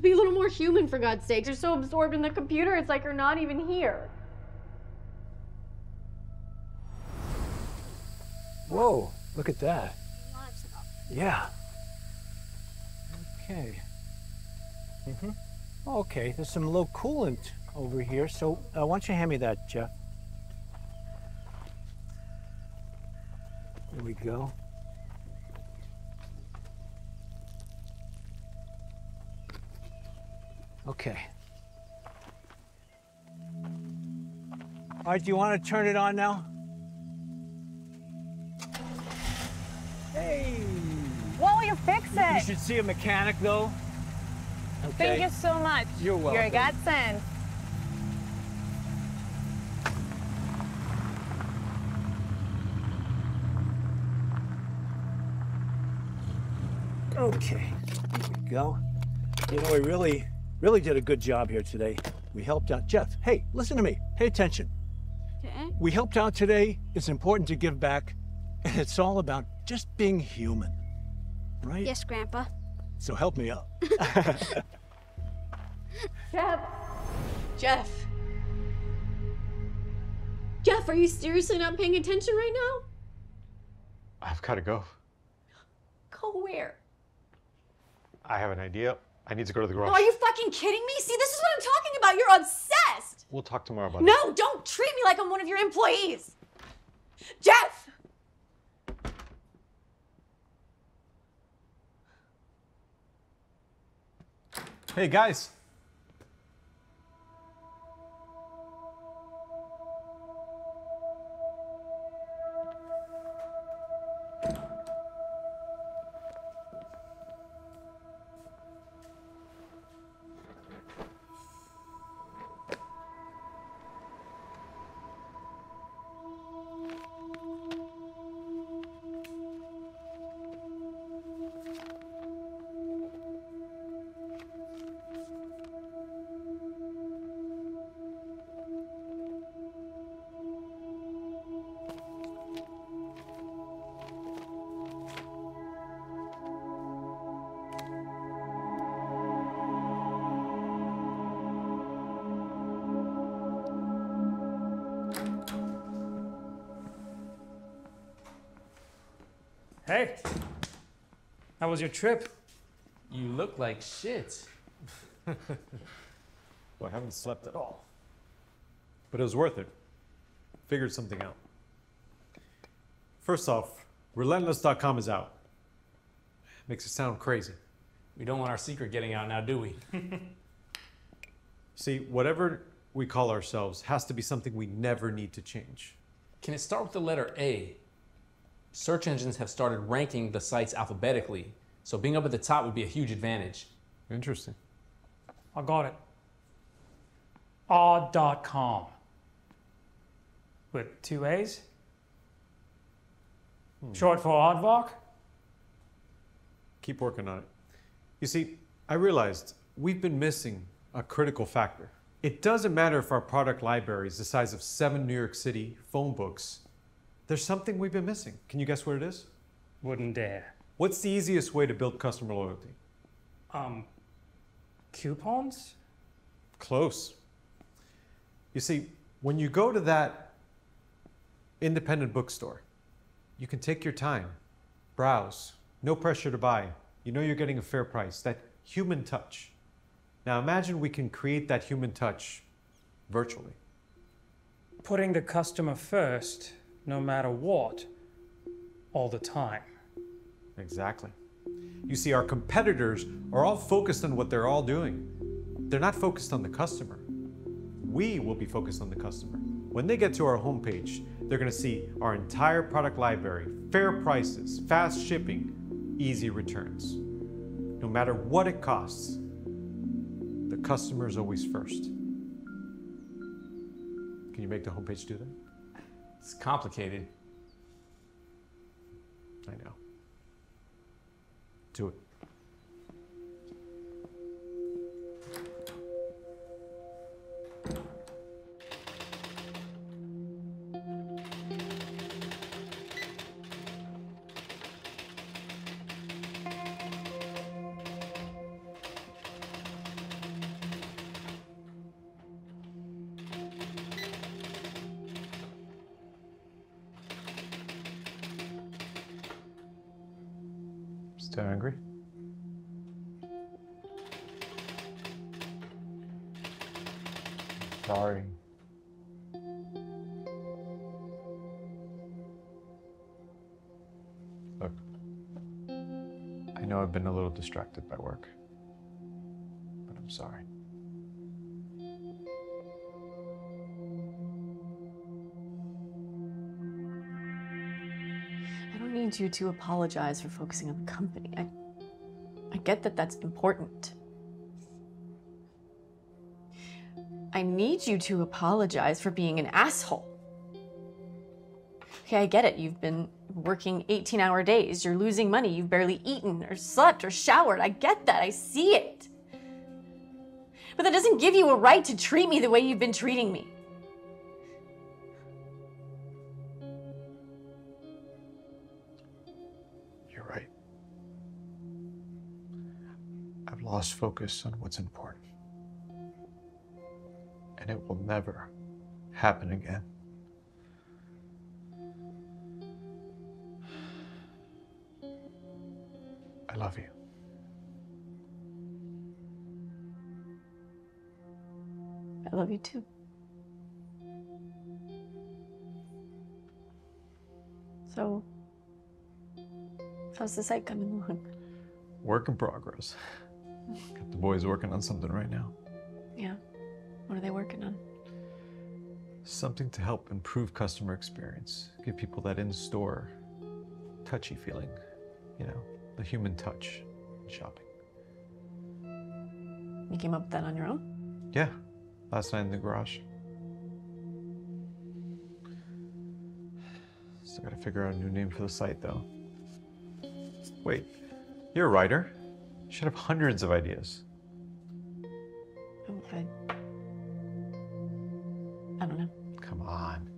Be a little more human, for God's sake. You're so absorbed in the computer, it's like you're not even here. Whoa, look at that. Yeah. Okay. Okay, there's some low coolant over here, so why don't you hand me that, Jeff? There we go. Okay. All right, do you want to turn it on now? Hey! Whoa, you fix You it! should see a mechanic, though. Thank you so much. You're welcome. You're a godsend. Okay, here we go. You know, we really did a good job here today. We helped out. Jeff, hey, listen to me. Pay attention. Okay. We helped out today. It's important to give back. And it's all about just being human, right? Yes, Grandpa. So help me out. Jeff. Jeff. Jeff, are you seriously not paying attention right now? I've got to go. Go where? I have an idea. I need to go to the garage. No, are you fucking kidding me? See, this is what I'm talking about. You're obsessed. We'll talk tomorrow about it. No, don't treat me like I'm one of your employees. Jeff! Hey, guys. Hey, how was your trip? You look like shit. Well, I haven't slept at all. But it was worth it. Figured something out. First off, Relentless.com is out. Makes it sound crazy. We don't want our secret getting out now, do we? See, whatever we call ourselves has to be something we never need to change. Can it start with the letter A? Search engines have started ranking the sites alphabetically, so being up at the top would be a huge advantage. Interesting. I got it. Odd.com. With 2 A's? Short for Aardvark? Keep working on it. You see, I realized we've been missing a critical factor. It doesn't matter if our product library is the size of 7 New York City phone books. There's something we've been missing. Can you guess what it is? Wouldn't dare. What's the easiest way to build customer loyalty? Coupons? Close. You see, when you go to that independent bookstore, you can take your time, browse, no pressure to buy. You know you're getting a fair price, that human touch. Now imagine we can create that human touch virtually. Putting the customer first, no matter what, all the time. Exactly. You see, our competitors are all focused on what they're all doing. They're not focused on the customer. We will be focused on the customer. When they get to our homepage, they're going to see our entire product library, fair prices, fast shipping, easy returns. No matter what it costs, the customer is always first. Can you make the homepage do that? It's complicated. I know. Do it. Still angry? Sorry. Look, I know I've been a little distracted by work, but I'm sorry. I don't need you to apologize for focusing on the company. I get that that's important. I need you to apologize for being an asshole. Okay, I get it. You've been working 18-hour days. You're losing money. You've barely eaten or slept or showered. I get that. I see it. But that doesn't give you a right to treat me the way you've been treating me. You're right. I've lost focus on what's important. And it will never happen again. I love you. I love you too. So, how's the site coming along? Work in progress. Got the boys working on something right now. Yeah. What are they working on? Something to help improve customer experience. Give people that in-store touchy feeling. You know, the human touch in shopping. You came up with that on your own? Yeah, last night in the garage. Still gotta figure out a new name for the site though. Wait, you're a writer. You should have hundreds of ideas. Okay. I don't know. Come on.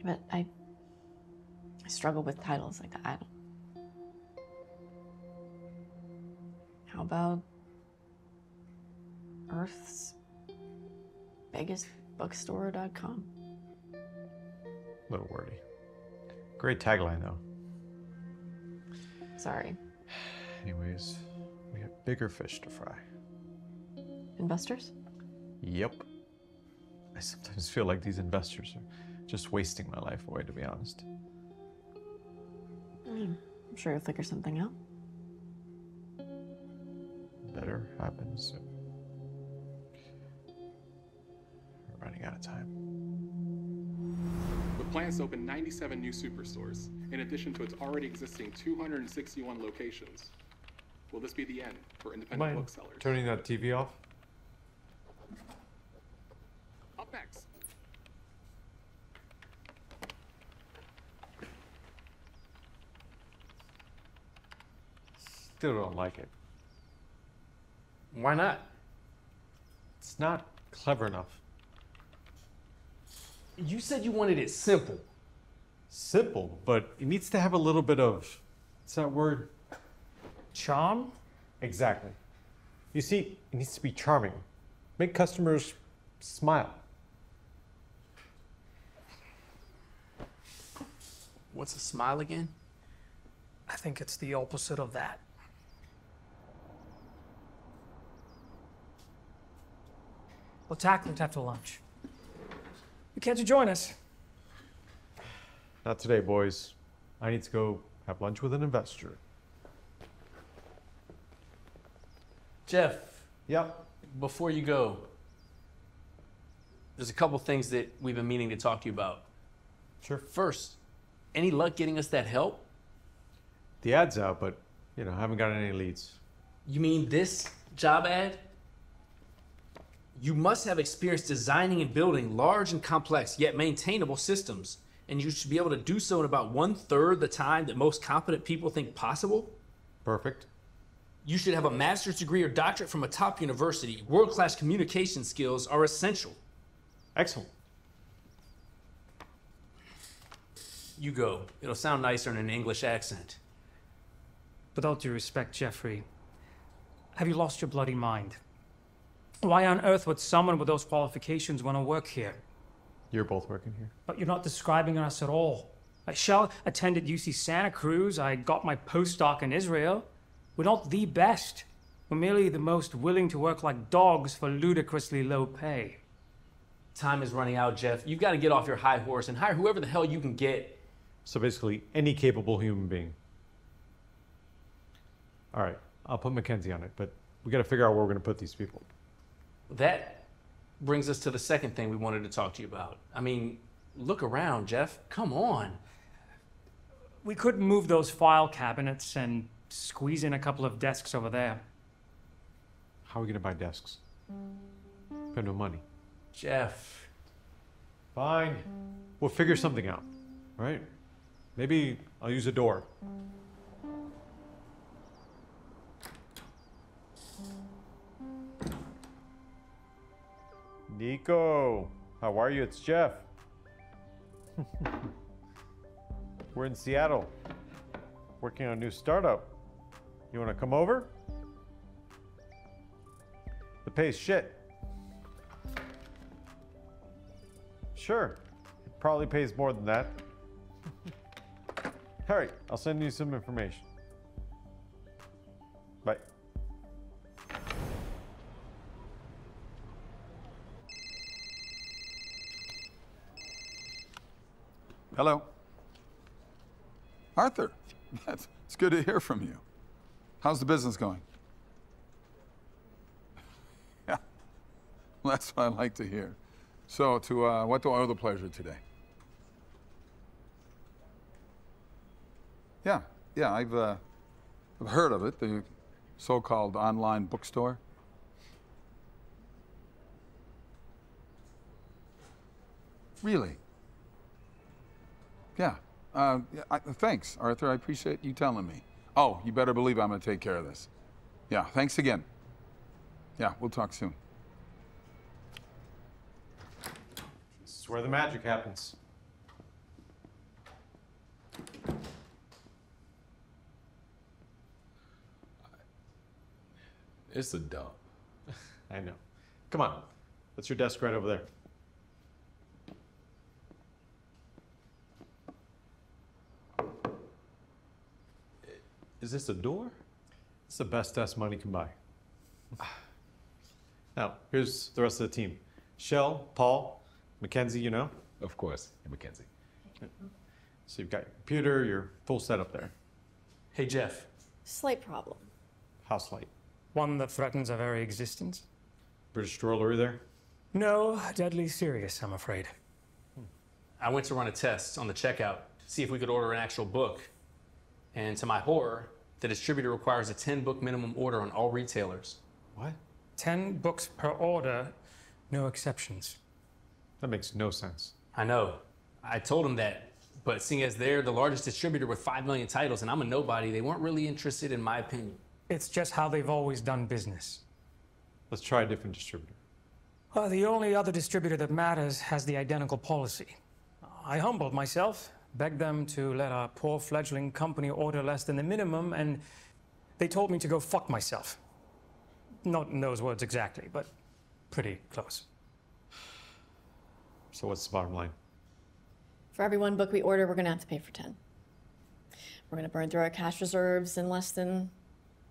But I struggle with titles like that. I don't. How about Earth's biggest bookstore.com? Little wordy. Great tagline though. Sorry. Anyways, we have bigger fish to fry. Investors? Yep. I sometimes feel like these investors are just wasting my life away, to be honest. I'm sure you'll figure something out. Better happens soon. We're running out of time. With plans to open 97 new superstores, in addition to its already existing 261 locations, will this be the end for independent booksellers? Turning that TV off? Up next. Still don't like it. Why not? It's not clever enough. You said you wanted it simple. Simple, but it needs to have a little bit of, what's that word? Charm? Exactly. You see, it needs to be charming. Make customers smile. What's a smile again? I think it's the opposite of that. We'll tackle it after lunch. You care to join us? Not today, boys. I need to go have lunch with an investor. Jeff. Yep. Before you go, there's a couple things that we've been meaning to talk to you about. Sure. First, any luck getting us that help? The ad's out, but, you know, I haven't gotten any leads. You mean this job ad? You must have experience designing and building large and complex yet maintainable systems, and you should be able to do so in about 1/3 the time that most competent people think possible. Perfect. You should have a master's degree or doctorate from a top university. World-class communication skills are essential. Excellent. You go. It'll sound nicer in an English accent. With all due respect, Jeffrey, have you lost your bloody mind? Why on earth would someone with those qualifications want to work here? You're both working here. But you're not describing us at all. Shell attended UC Santa Cruz. I got my postdoc in Israel. We're not the best. We're merely the most willing to work like dogs for ludicrously low pay. Time is running out, Jeff. You've got to get off your high horse and hire whoever the hell you can get. So basically, any capable human being. All right, I'll put Mackenzie on it, but we got to figure out where we're going to put these people. That brings us to the second thing we wanted to talk to you about. I mean, look around, Jeff. Come on. We could move those file cabinets and squeeze in a couple of desks over there. How are we going to buy desks? We have no money. Jeff. Fine. We'll figure something out, right? Maybe I'll use a door. Nico, how are you? It's Jeff. We're in Seattle, working on a new startup. You want to come over? The pay's shit. Sure, it probably pays more than that. All right, I'll send you some information. Bye. Hello. Arthur, it's good to hear from you. How's the business going? Yeah, well, that's what I like to hear. So, what do I owe the pleasure today? Yeah, I've heard of it, the so-called online bookstore. Really? Yeah. Thanks, Arthur. I appreciate you telling me. Oh, you better believe I'm going to take care of this. Yeah, thanks again. Yeah, we'll talk soon. This is where the magic happens. It's a dump. I know. Come on. That's your desk right over there. Is this a door? It's the best desk money can buy. Now, here's the rest of the team. Shell, Paul, Mackenzie, you know? Of course, and Mackenzie. So you've got your computer, your full setup there. Hey, Jeff. Slight problem. How slight? One that threatens our very existence? British drollery there? No, deadly serious, I'm afraid. I went to run a test on the checkout to see if we could order an actual book. And to my horror, the distributor requires a 10-book minimum order on all retailers. What? 10 books per order, no exceptions. That makes no sense. I know. I told them that. But seeing as they're the largest distributor with 5 million titles and I'm a nobody, they weren't really interested in my opinion. It's just how they've always done business. Let's try a different distributor. Well, the only other distributor that matters has the identical policy. I humbled myself, begged them to let a poor fledgling company order less than the minimum, and they told me to go fuck myself. Not in those words exactly, but pretty close. So what's the bottom line? For every 1 book we order, we're gonna have to pay for 10. We're gonna burn through our cash reserves in less than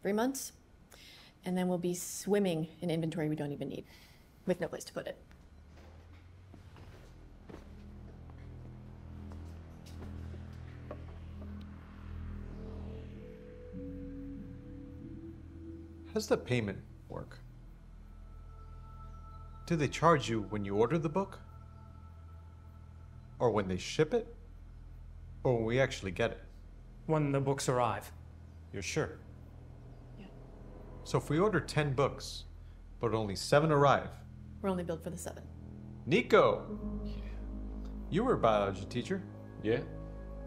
3 months, and then we'll be swimming in inventory we don't even need. with no place to put it. How does the payment work? Do they charge you when you order the book? Or when they ship it? Or when we actually get it? When the books arrive. You're sure? Yeah. So if we order 10 books, but only 7 arrive. We're only billed for the 7. Nico! You were a biology teacher. Yeah?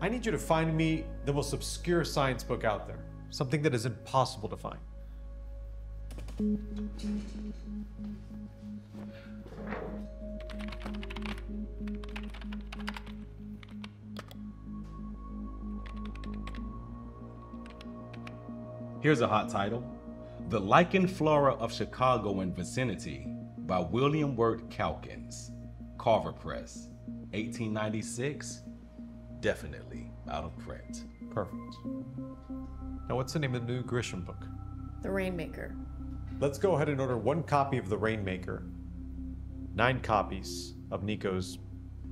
I need you to find me the most obscure science book out there. Something that is impossible to find. Here's a hot title. The Lichen Flora of Chicago and Vicinity by William Wirt Calkins. Carver Press. 1896. Definitely out of print. Perfect. Now what's the name of the new Grisham book? The Rainmaker. Let's go ahead and order 1 copy of The Rainmaker, 9 copies of Nico's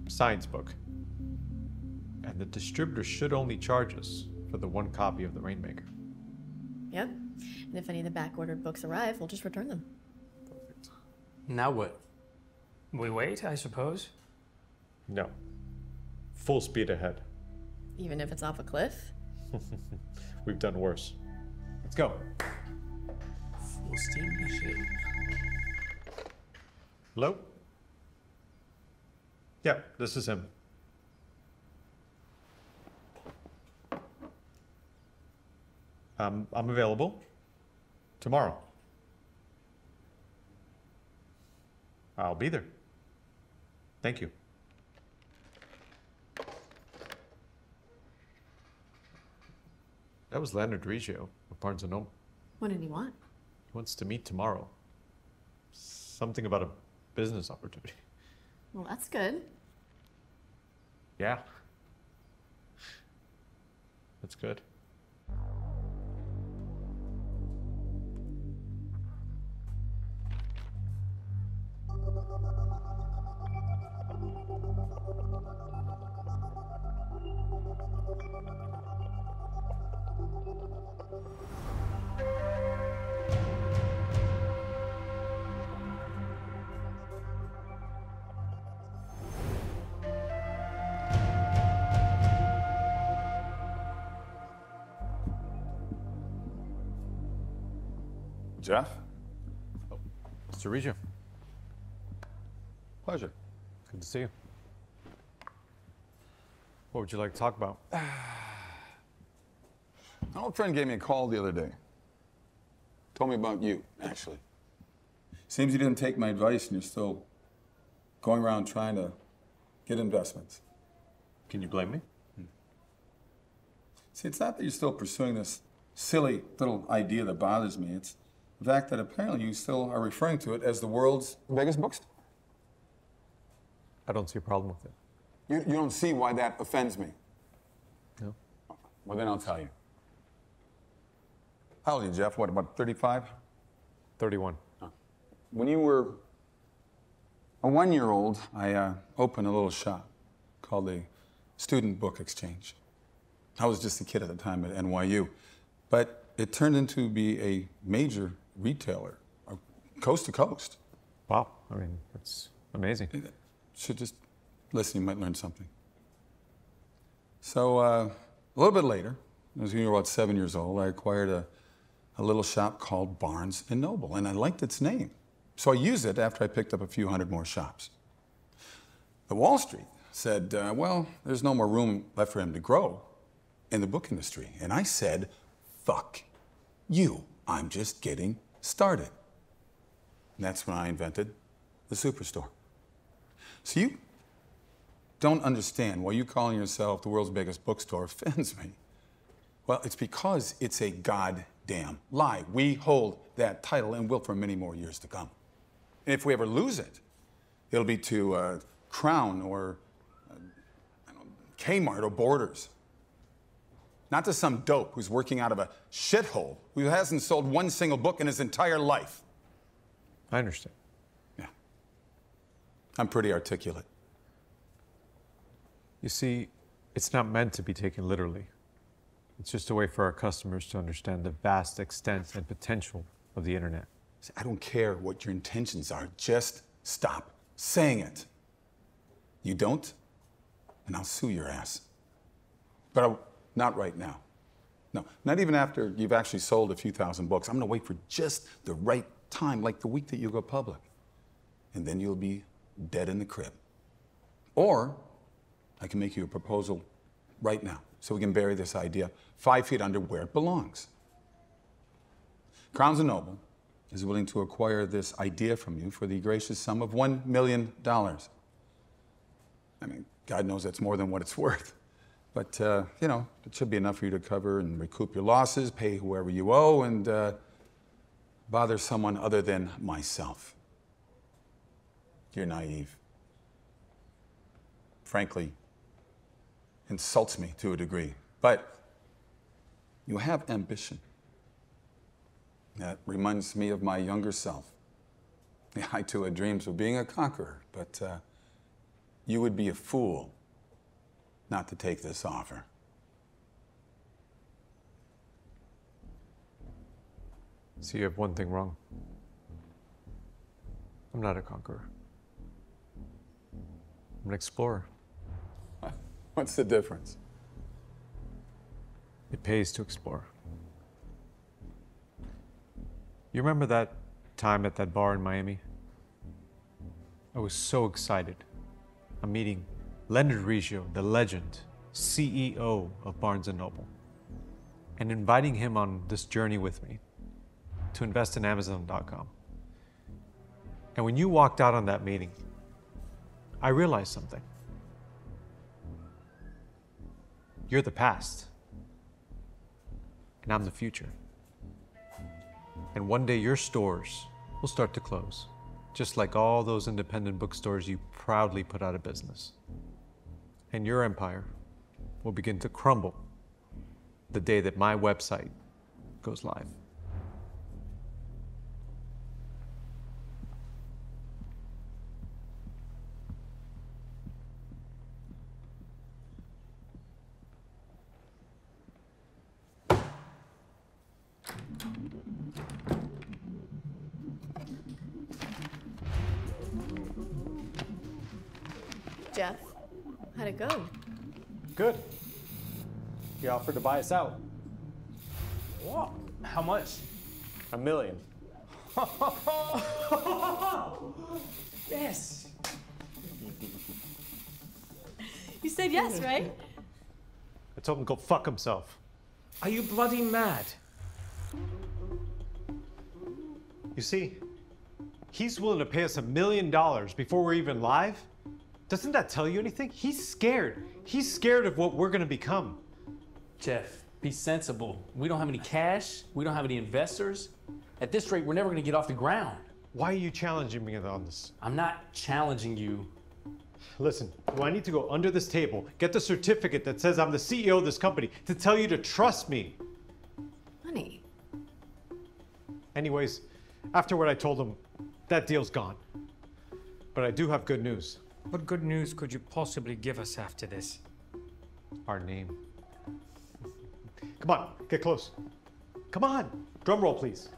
science book. And the distributor should only charge us for the 1 copy of The Rainmaker. Yep. And if any of the back-ordered books arrive, we'll just return them. Perfect. Now what? We wait, I suppose. No. Full speed ahead. Even if it's off a cliff? We've done worse. Let's go. Full steam ahead. Hello? Yeah, this is him. I'm available tomorrow. I'll be there. Thank you. That was Leonard Riggio of Barnes & Noble. What did he want? He wants to meet tomorrow. Something about a business opportunity. Well, that's good. Yeah. That's good. Jeff? Oh, Mr. Riggio. Pleasure. Good to see you. What would you like to talk about? An old friend gave me a call the other day. Told me about you, actually. Seems you didn't take my advice and you're still going around trying to get investments. Can you blame me? See, it's not that you're still pursuing this silly little idea that bothers me. It's the fact that apparently you still are referring to it as the world's biggest bookstore. I don't see a problem with it. You don't see why that offends me? No. Well, then I'll tell you. How old are you, Jeff? What, about 35? 31. When you were a 1-year-old, I opened a little shop called the Student Book Exchange. I was just a kid at the time at NYU. But it turned into be a major retailer, coast to coast. Wow. I mean, that's amazing. You should just listen, you might learn something. So a little bit later, as you were about 7 years old, I acquired a little shop called Barnes & Noble, and I liked its name. So I used it after I picked up a few hundred more shops. The Wall Street said, well, there's no more room left for him to grow in the book industry. And I said, fuck you, I'm just getting started. And that's when I invented the Superstore. So you don't understand why you calling yourself the world's biggest bookstore offends me. Well, it's because it's a goddamn lie. We hold that title and will for many more years to come. And if we ever lose it, it'll be to Crown or Kmart or Borders. Not to some dope who's working out of a shithole who hasn't sold one single book in his entire life. I understand. Yeah. I'm pretty articulate. You see, it's not meant to be taken literally. It's just a way for our customers to understand the vast extent and potential of the internet. See, I don't care what your intentions are. Just stop saying it. You don't, and I'll sue your ass. But not right now. No, not even after you've actually sold a few thousand books. I'm gonna wait for just the right time, like the week that you go public. And then you'll be dead in the crib. Or I can make you a proposal right now so we can bury this idea 5 feet under where it belongs. Crowns & Noble is willing to acquire this idea from you for the gracious sum of $1 million. I mean, God knows that's more than what it's worth. But, you know, it should be enough for you to cover and recoup your losses, pay whoever you owe, and bother someone other than myself. You're naive. Frankly, insults me to a degree. But you have ambition. That reminds me of my younger self. Yeah, I too had dreams of being a conqueror, but you would be a fool not to take this offer. So you have one thing wrong. I'm not a conqueror. I'm an explorer. What's the difference? It pays to explore. You remember that time at that bar in Miami? I was so excited. I'm meeting Leonard Riggio, the legend, CEO of Barnes & Noble, and inviting him on this journey with me to invest in Amazon.com. And when you walked out on that meeting, I realized something. You're the past, and I'm the future. And one day your stores will start to close, just like all those independent bookstores you proudly put out of business. And your empire will begin to crumble the day that my website goes live. Jeff, how'd it go? Good. He offered to buy us out. What? How much? $1 million. Yes. You said yes, right? I told him to go fuck himself. Are you bloody mad? You see, he's willing to pay us $1 million before we're even live? Doesn't that tell you anything? He's scared. He's scared of what we're gonna become. Jeff, be sensible. We don't have any cash. We don't have any investors. At this rate, we're never gonna get off the ground. Why are you challenging me on this? I'm not challenging you. Listen, do I need to go under this table, get the certificate that says I'm the CEO of this company to tell you to trust me? Honey. Anyways, after what I told him, that deal's gone. But I do have good news. What good news could you possibly give us after this? Our name. Come on, get close. Come on, drum roll, please.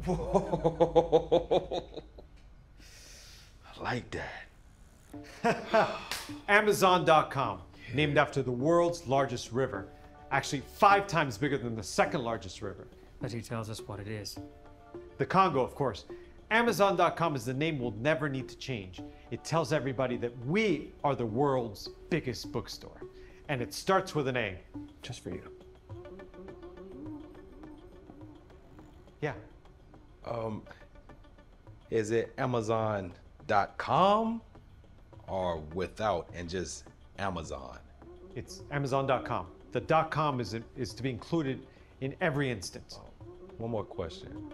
Whoa. I like that. Amazon.com, named after the world's largest river. Actually, 5 times bigger than the second largest river. But he tells us what it is. The Congo, of course. Amazon.com is the name we'll never need to change. It tells everybody that we are the world's biggest bookstore. And it starts with an A, just for you. Yeah. Is it Amazon.com or without and just Amazon? It's Amazon.com. The .com is to be included in every instance. One more question.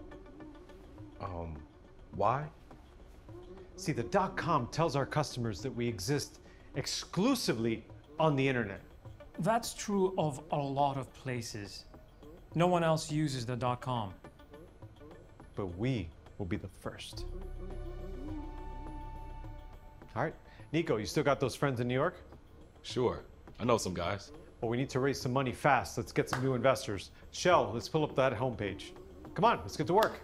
Why? See, the .com tells our customers that we exist exclusively on the internet. That's true of a lot of places. No one else uses the .com. But we will be the first. All right. Nico, you still got those friends in New York? Sure. I know some guys. Well, we need to raise some money fast. Let's get some new investors. Shell, let's pull up that homepage. Come on, let's get to work.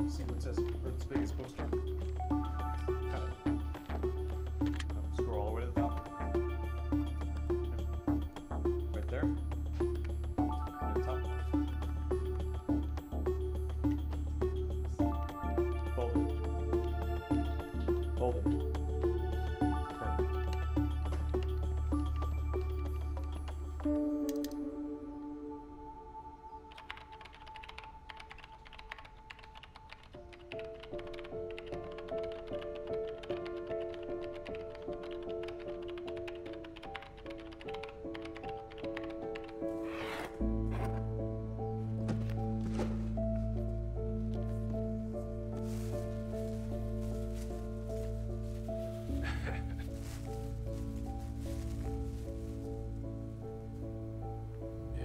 See what says Earth's biggest poster? Scroll all the way to the top. Right there. At the top. Hold it. Hold it.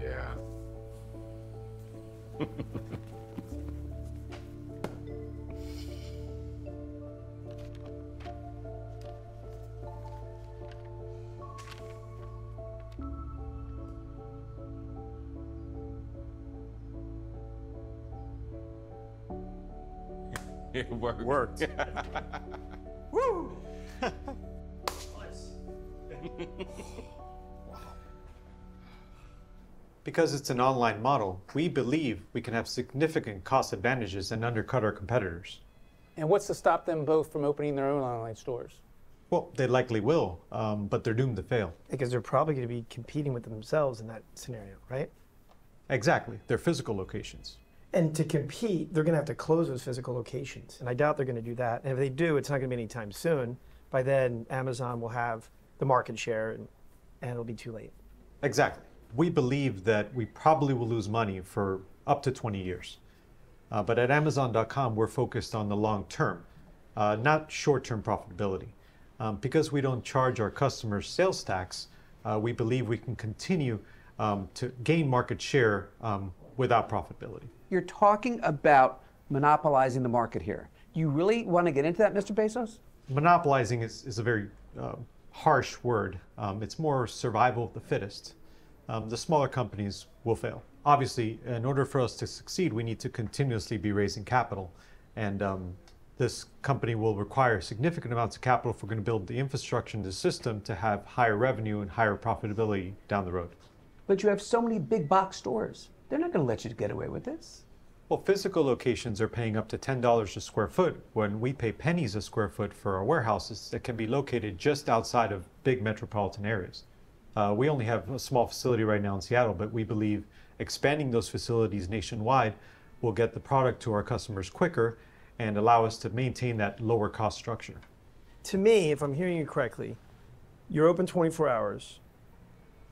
Yeah. It worked. Worked. Woo! Because it's an online model, we believe we can have significant cost advantages and undercut our competitors. And what's to stop them both from opening their own online stores? Well, they likely will, but they're doomed to fail. Because they're probably going to be competing with themselves in that scenario, right? Exactly. They're physical locations. And to compete, they're going to have to close those physical locations. And I doubt they're going to do that. And if they do, it's not going to be anytime soon. By then, Amazon will have the market share and it'll be too late. Exactly. We believe that we probably will lose money for up to 20 years. But at Amazon.com, we're focused on the long term, not short-term profitability. Because we don't charge our customers sales tax, we believe we can continue to gain market share without profitability. You're talking about monopolizing the market here. You really want to get into that, Mr. Bezos? Monopolizing is a very harsh word. It's more survival of the fittest. The smaller companies will fail. Obviously, in order for us to succeed, we need to continuously be raising capital. And this company will require significant amounts of capital if we're going to build the infrastructure and the system to have higher revenue and higher profitability down the road. But you have so many big box stores. They're not going to let you get away with this. Well, physical locations are paying up to $10 a square foot when we pay pennies a square foot for our warehouses that can be located just outside of big metropolitan areas. We only have a small facility right now in Seattle, but we believe expanding those facilities nationwide will get the product to our customers quicker and allow us to maintain that lower cost structure. To me, if I'm hearing you correctly, you're open 24 hours.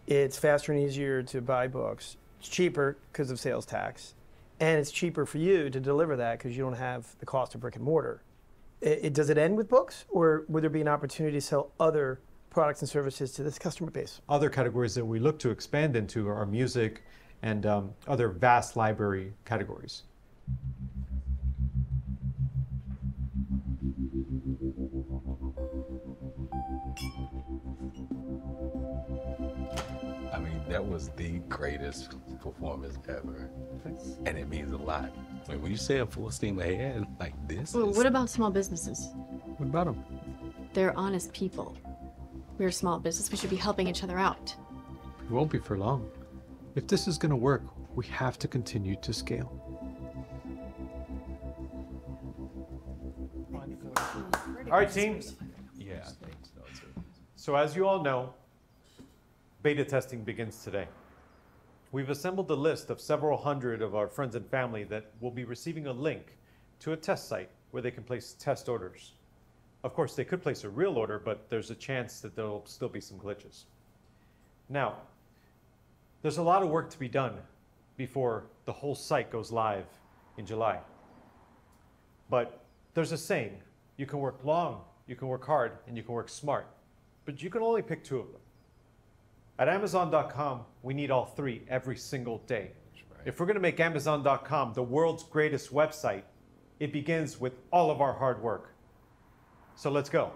It's faster and easier to buy books. It's cheaper because of sales tax. And it's cheaper for you to deliver that because you don't have the cost of brick and mortar. Does it end with books, or would there be an opportunity to sell other products and services to this customer base? Other categories that we look to expand into are music and other vast library categories. I mean, that was the greatest performance ever. And it means a lot. I mean, when you say a full steam ahead like this. Well, what about small businesses? What about them? They're honest people. We're a small business. We should be helping each other out. It won't be for long. If this is going to work, we have to continue to scale. All right, team. Yeah, I think so too. So as you all know, beta testing begins today. We've assembled a list of several hundred of our friends and family that will be receiving a link to a test site where they can place test orders. Of course, they could place a real order, but there's a chance that there'll still be some glitches. Now, there's a lot of work to be done before the whole site goes live in July. But there's a saying, you can work long you can work hard, and you can work smart. But you can only pick two of them. At Amazon.com, we need all three every single day. If we're going to make Amazon.com the world's greatest website, it begins with all of our hard work. So let's go.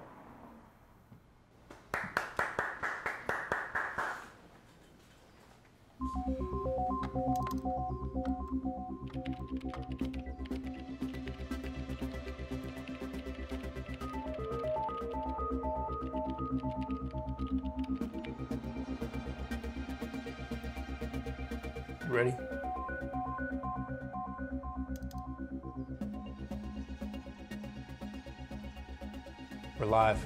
Ready? We're live.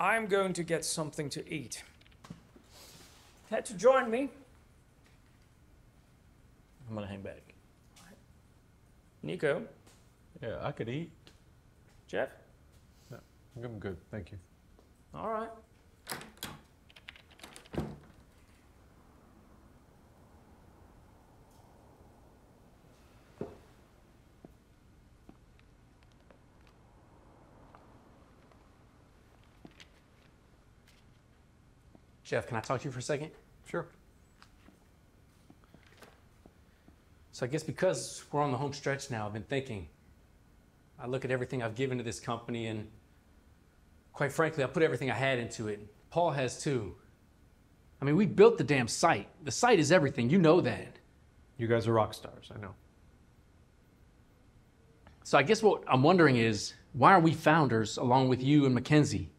I'm going to get something to eat. Care to join me? I'm gonna hang back. Nico? Yeah, I could eat. Jeff? No, I'm good, thank you. All right. Jeff, can I talk to you for a second? Sure. So I guess because we're on the home stretch now, I've been thinking. I look at everything I've given to this company, and quite frankly, I put everything I had into it. Paul has too. I mean, we built the damn site. The site is everything. You know that. You guys are rock stars, I know. So I guess what I'm wondering is, why are we founders along with you and Mackenzie?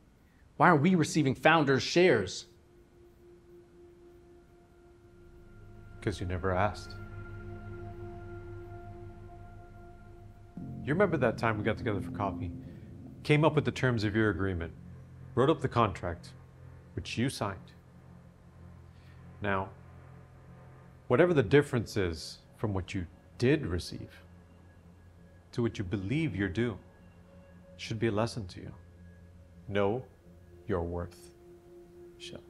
Why are we receiving founders' shares? Because you never asked. You remember that time we got together for coffee, came up with the terms of your agreement, wrote up the contract, which you signed. Now, whatever the difference is from what you did receive to what you believe you're due, should be a lesson to you. Know your worth. Shell.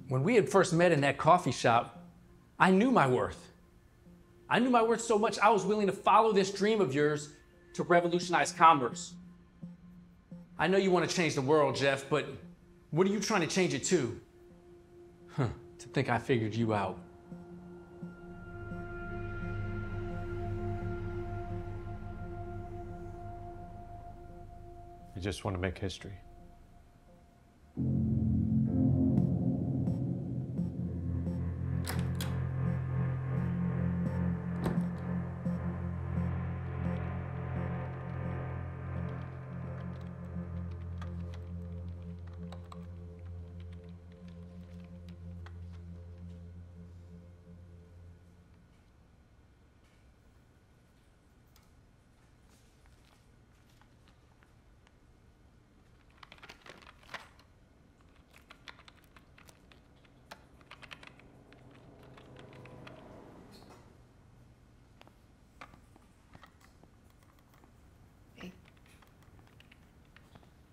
When we had first met in that coffee shop, I knew my worth. I knew my worth so much I was willing to follow this dream of yours to revolutionize commerce. I know you want to change the world, Jeff, but what are you trying to change it to? To think I figured you out. You just want to make history.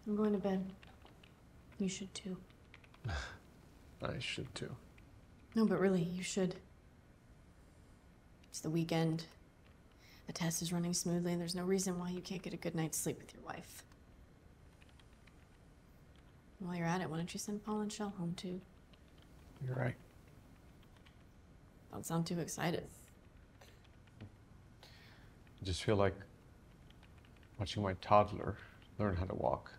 I'm going to bed. You should too. I should too. No, but really, you should. It's the weekend. The test is running smoothly, and there's no reason why you can't get a good night's sleep with your wife. While you're at it, why don't you send Paul and Shell home too? You're right. Don't sound too excited. I just feel like watching my toddler learn how to walk.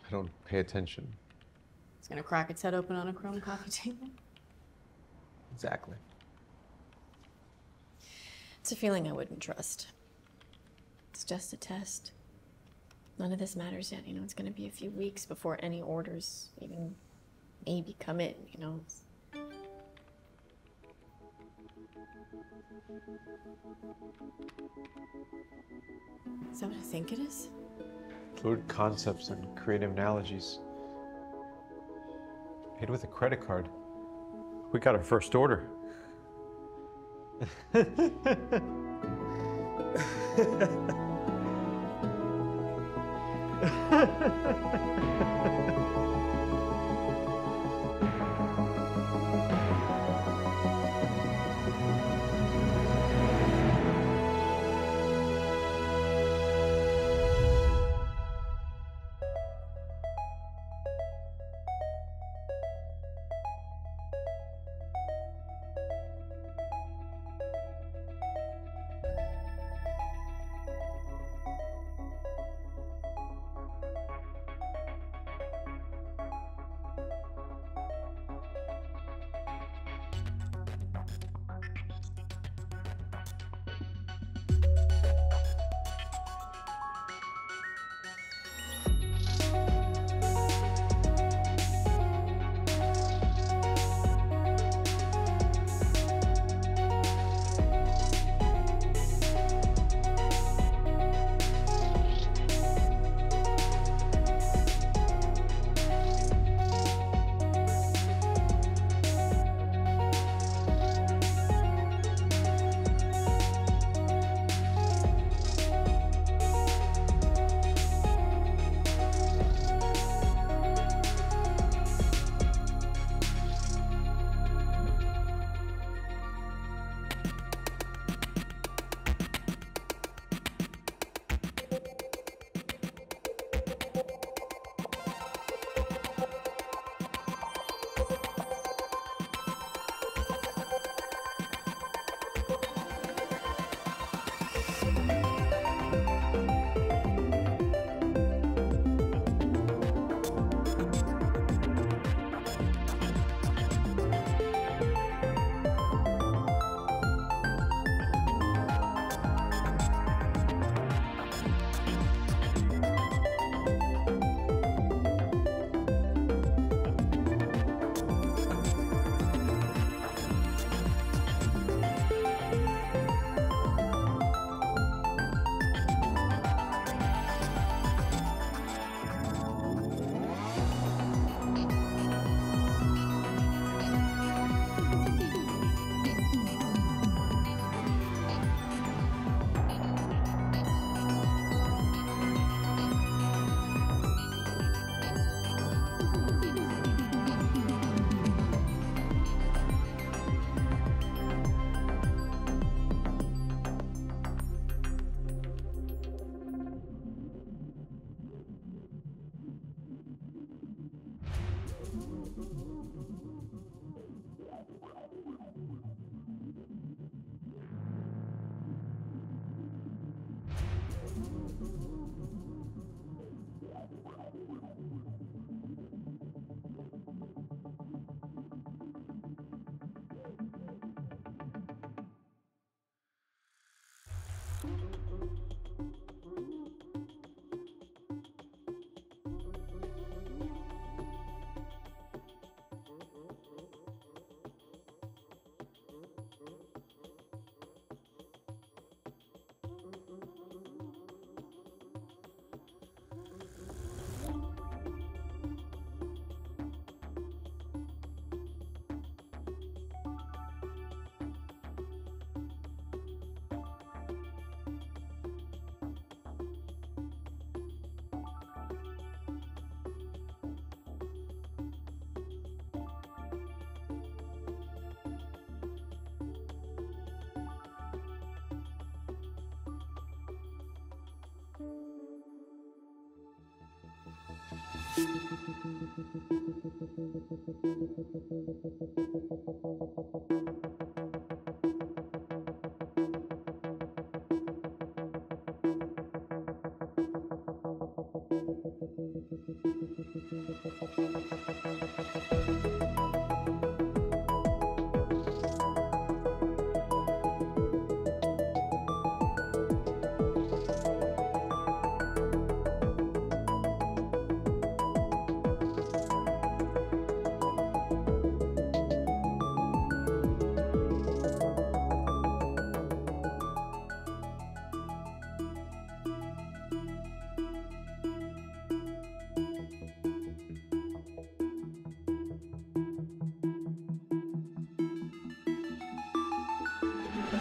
I don't pay attention. It's gonna crack its head open on a chrome coffee table. Exactly. It's a feeling I wouldn't trust. It's just a test. None of this matters yet, you know. It's gonna be a few weeks before any orders even maybe come in, you know. Is that what I think it is? Fluid concepts and creative analogies. Paid with a credit card. We got our first order.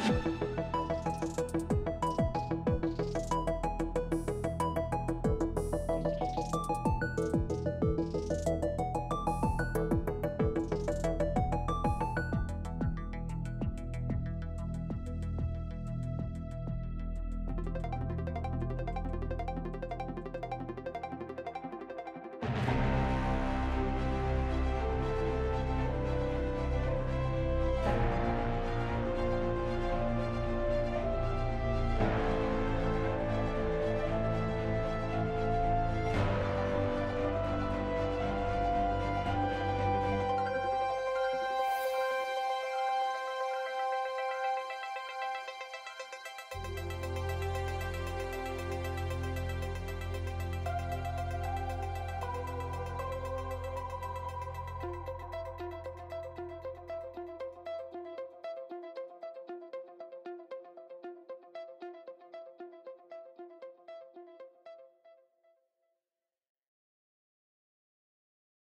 Bye.